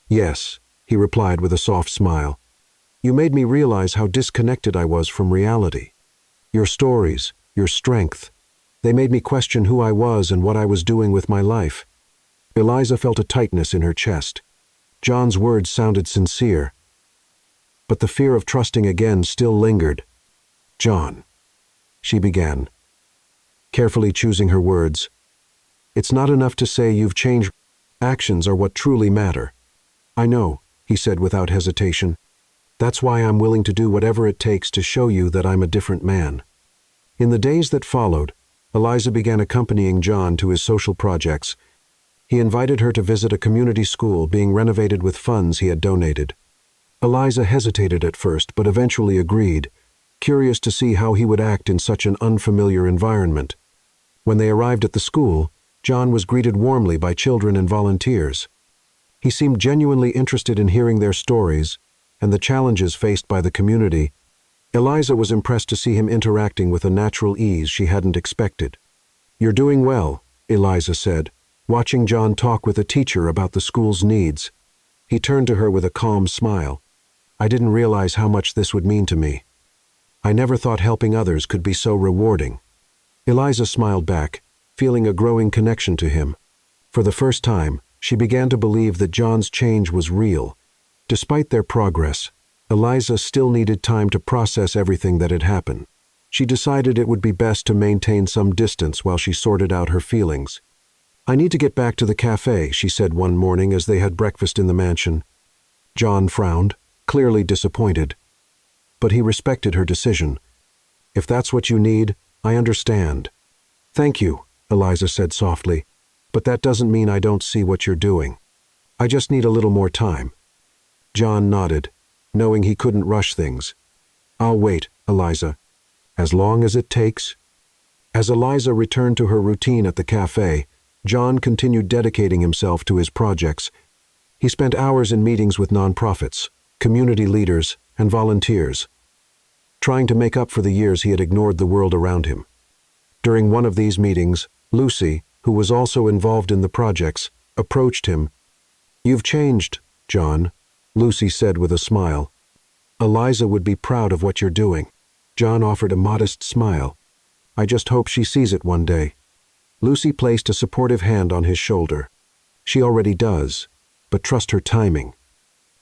"Yes," he replied with a soft smile. "You made me realize how disconnected I was from reality. Your stories, your strength, they made me question who I was and what I was doing with my life." Eliza felt a tightness in her chest. John's words sounded sincere, but the fear of trusting again still lingered. "John," she began, carefully choosing her words, "it's not enough to say you've changed. Actions are what truly matter." "I know," he said without hesitation. "That's why I'm willing to do whatever it takes to show you that I'm a different man." In the days that followed, Eliza began accompanying John to his social projects. He invited her to visit a community school being renovated with funds he had donated. Eliza hesitated at first, but eventually agreed, curious to see how he would act in such an unfamiliar environment. When they arrived at the school, John was greeted warmly by children and volunteers. He seemed genuinely interested in hearing their stories and the challenges faced by the community. Eliza was impressed to see him interacting with a natural ease she hadn't expected. "You're doing well," Eliza said, watching John talk with a teacher about the school's needs. He turned to her with a calm smile. I didn't realize how much this would mean to me. I never thought helping others could be so rewarding. Eliza smiled back, feeling a growing connection to him. For the first time, she began to believe that John's change was real. Despite their progress, Eliza still needed time to process everything that had happened. She decided it would be best to maintain some distance while she sorted out her feelings. I need to get back to the cafe, she said one morning as they had breakfast in the mansion. John frowned, clearly disappointed. But he respected her decision. If that's what you need, I understand. Thank you, Eliza said softly, but that doesn't mean I don't see what you're doing. I just need a little more time. John nodded, knowing he couldn't rush things. I'll wait, Eliza. As long as it takes. As Eliza returned to her routine at the cafe, John continued dedicating himself to his projects. He spent hours in meetings with nonprofits, community leaders, and volunteers, trying to make up for the years he had ignored the world around him. During one of these meetings, Lucy, who was also involved in the projects, approached him. You've changed, John, Lucy said with a smile. Eliza would be proud of what you're doing. John offered a modest smile. I just hope she sees it one day. Lucy placed a supportive hand on his shoulder. She already does, but trust her timing.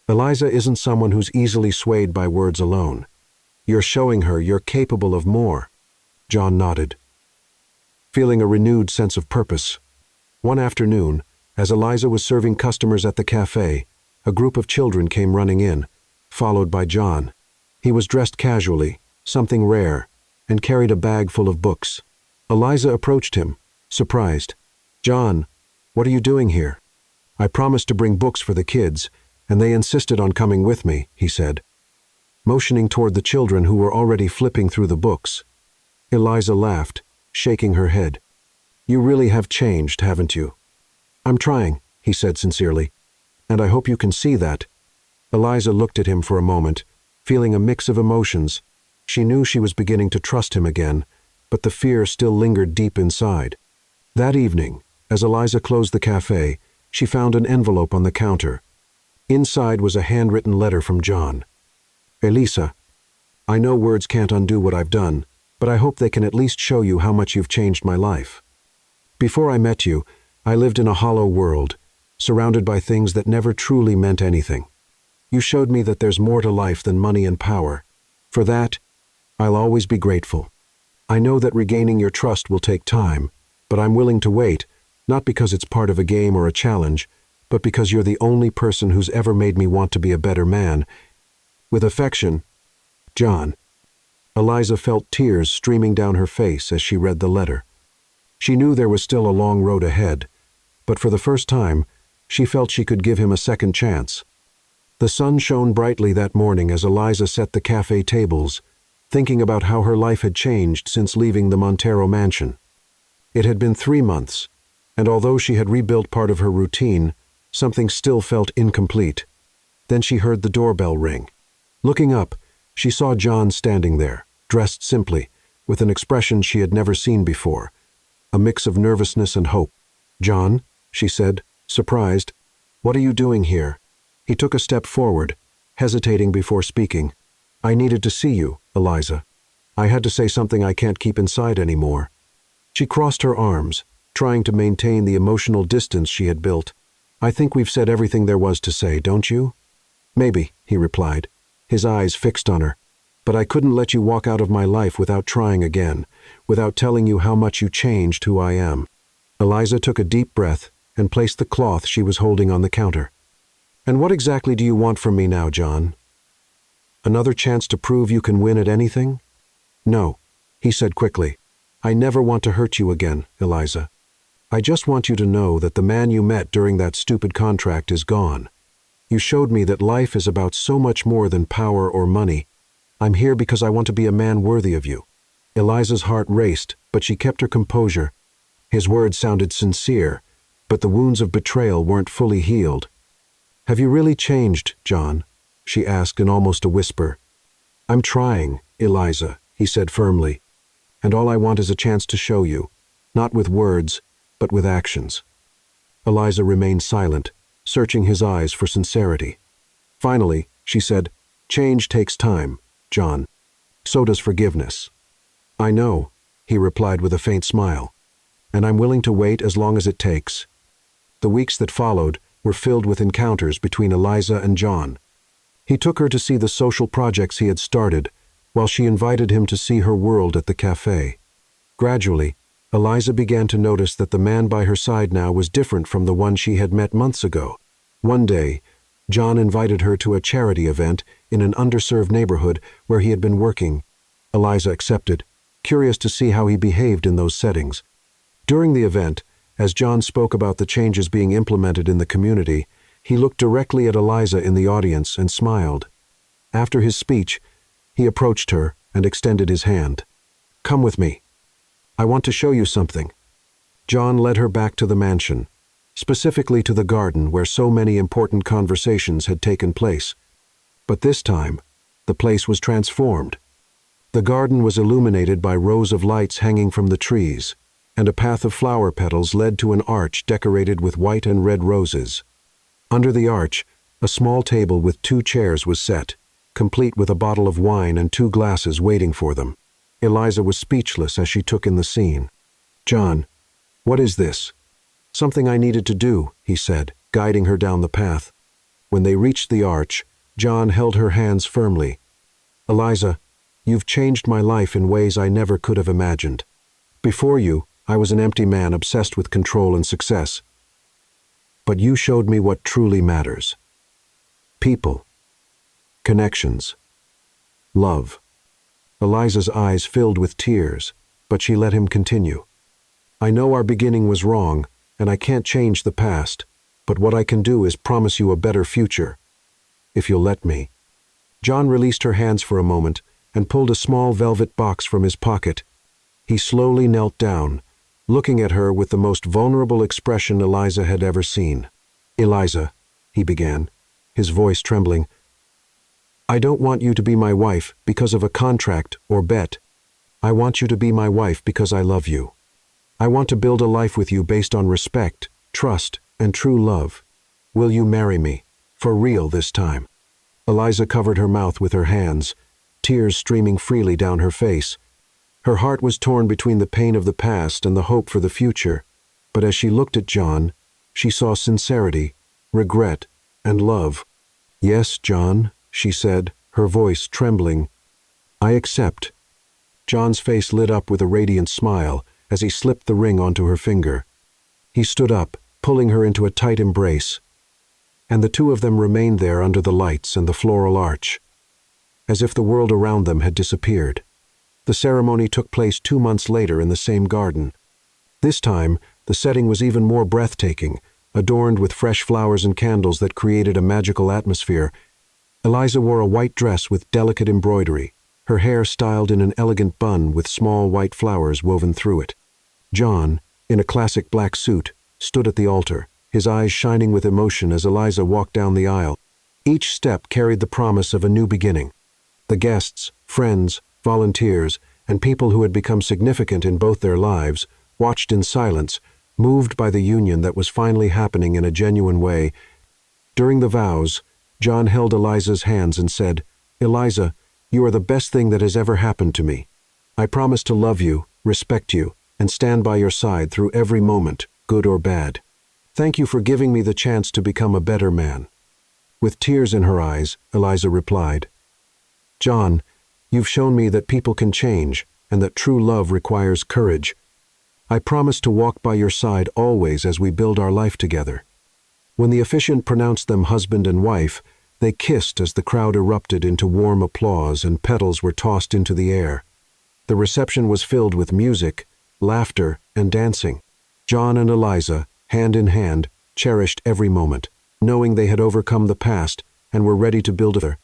Eliza isn't someone who's easily swayed by words alone. You're showing her you're capable of more. John nodded, feeling a renewed sense of purpose. One afternoon, as Eliza was serving customers at the cafe, a group of children came running in, followed by John. He was dressed casually, something rare, and carried a bag full of books. Eliza approached him, surprised. John, what are you doing here? I promised to bring books for the kids, and they insisted on coming with me, he said, motioning toward the children who were already flipping through the books. Eliza laughed, shaking her head. You really have changed, haven't you? I'm trying, he said sincerely, and I hope you can see that. Eliza looked at him for a moment, feeling a mix of emotions. She knew she was beginning to trust him again, but the fear still lingered deep inside. That evening, as Eliza closed the cafe, she found an envelope on the counter. Inside was a handwritten letter from John. Elisa, I know words can't undo what I've done, but I hope they can at least show you how much you've changed my life. Before I met you, I lived in a hollow world, surrounded by things that never truly meant anything. You showed me that there's more to life than money and power. For that, I'll always be grateful. I know that regaining your trust will take time, but I'm willing to wait, not because it's part of a game or a challenge, but because you're the only person who's ever made me want to be a better man. With affection, John. Eliza felt tears streaming down her face as she read the letter. She knew there was still a long road ahead, but for the first time, she felt she could give him a second chance. The sun shone brightly that morning as Eliza set the cafe tables, thinking about how her life had changed since leaving the Montero mansion. It had been 3 months, and although she had rebuilt part of her routine, something still felt incomplete. Then she heard the doorbell ring. Looking up, she saw John standing there, dressed simply, with an expression she had never seen before, a mix of nervousness and hope. John, she said, surprised, what are you doing here? He took a step forward, hesitating before speaking. I needed to see you, Eliza. I had to say something I can't keep inside anymore. She crossed her arms, trying to maintain the emotional distance she had built. I think we've said everything there was to say, don't you? Maybe, he replied, his eyes fixed on her. But I couldn't let you walk out of my life without trying again, without telling you how much you changed who I am. Eliza took a deep breath and placed the cloth she was holding on the counter. And what exactly do you want from me now, John? Another chance to prove you can win at anything? No, he said quickly. I never want to hurt you again, Eliza. I just want you to know that the man you met during that stupid contract is gone. You showed me that life is about so much more than power or money. I'm here because I want to be a man worthy of you. Eliza's heart raced, but she kept her composure. His words sounded sincere, but the wounds of betrayal weren't fully healed. Have you really changed, John? She asked in almost a whisper. I'm trying, Eliza, he said firmly. And all I want is a chance to show you, not with words, but with actions. Eliza remained silent, searching his eyes for sincerity. Finally, she said, "Change takes time, John. So does forgiveness." "I know," he replied with a faint smile, "and I'm willing to wait as long as it takes." The weeks that followed were filled with encounters between Eliza and John. He took her to see the social projects he had started, while she invited him to see her world at the cafe. Gradually, Eliza began to notice that the man by her side now was different from the one she had met months ago. One day, John invited her to a charity event in an underserved neighborhood where he had been working. Eliza accepted, curious to see how he behaved in those settings. During the event, as John spoke about the changes being implemented in the community, he looked directly at Eliza in the audience and smiled. After his speech, he approached her and extended his hand. "Come with me. I want to show you something." John led her back to the mansion, specifically to the garden where so many important conversations had taken place. But this time, the place was transformed. The garden was illuminated by rows of lights hanging from the trees, and a path of flower petals led to an arch decorated with white and red roses. Under the arch, a small table with 2 chairs was set, complete with a bottle of wine and 2 glasses waiting for them. Eliza was speechless as she took in the scene. "John, what is this?" "Something I needed to do," he said, guiding her down the path. When they reached the arch, John held her hands firmly. "Eliza, you've changed my life in ways I never could have imagined. Before you, I was an empty man obsessed with control and success. But you showed me what truly matters. People. Connections. Love." Eliza's eyes filled with tears, but she let him continue. "I know our beginning was wrong, and I can't change the past, but what I can do is promise you a better future, if you'll let me." John released her hands for a moment and pulled a small velvet box from his pocket. He slowly knelt down, looking at her with the most vulnerable expression Eliza had ever seen. "Eliza," he began, his voice trembling, "I don't want you to be my wife because of a contract or bet. I want you to be my wife because I love you. I want to build a life with you based on respect, trust, and true love. Will you marry me, for real this time?" Eliza covered her mouth with her hands, tears streaming freely down her face. Her heart was torn between the pain of the past and the hope for the future, but as she looked at John, she saw sincerity, regret, and love. "Yes, John," she said, her voice trembling. "I accept." John's face lit up with a radiant smile as he slipped the ring onto her finger. He stood up, pulling her into a tight embrace, and the two of them remained there under the lights and the floral arch, as if the world around them had disappeared. The ceremony took place 2 months later in the same garden. This time, the setting was even more breathtaking, adorned with fresh flowers and candles that created a magical atmosphere. Eliza wore a white dress with delicate embroidery, her hair styled in an elegant bun with small white flowers woven through it. John, in a classic black suit, stood at the altar, his eyes shining with emotion as Eliza walked down the aisle. Each step carried the promise of a new beginning. The guests, friends, volunteers, and people who had become significant in both their lives watched in silence, moved by the union that was finally happening in a genuine way. During the vows, John held Eliza's hands and said, "Eliza, you are the best thing that has ever happened to me. I promise to love you, respect you, and stand by your side through every moment, good or bad. Thank you for giving me the chance to become a better man." With tears in her eyes, Eliza replied, "John, you've shown me that people can change and that true love requires courage. I promise to walk by your side always as we build our life together." When the officiant pronounced them husband and wife, they kissed as the crowd erupted into warm applause and petals were tossed into the air. The reception was filled with music, laughter, and dancing. John and Eliza, hand in hand, cherished every moment, knowing they had overcome the past and were ready to build a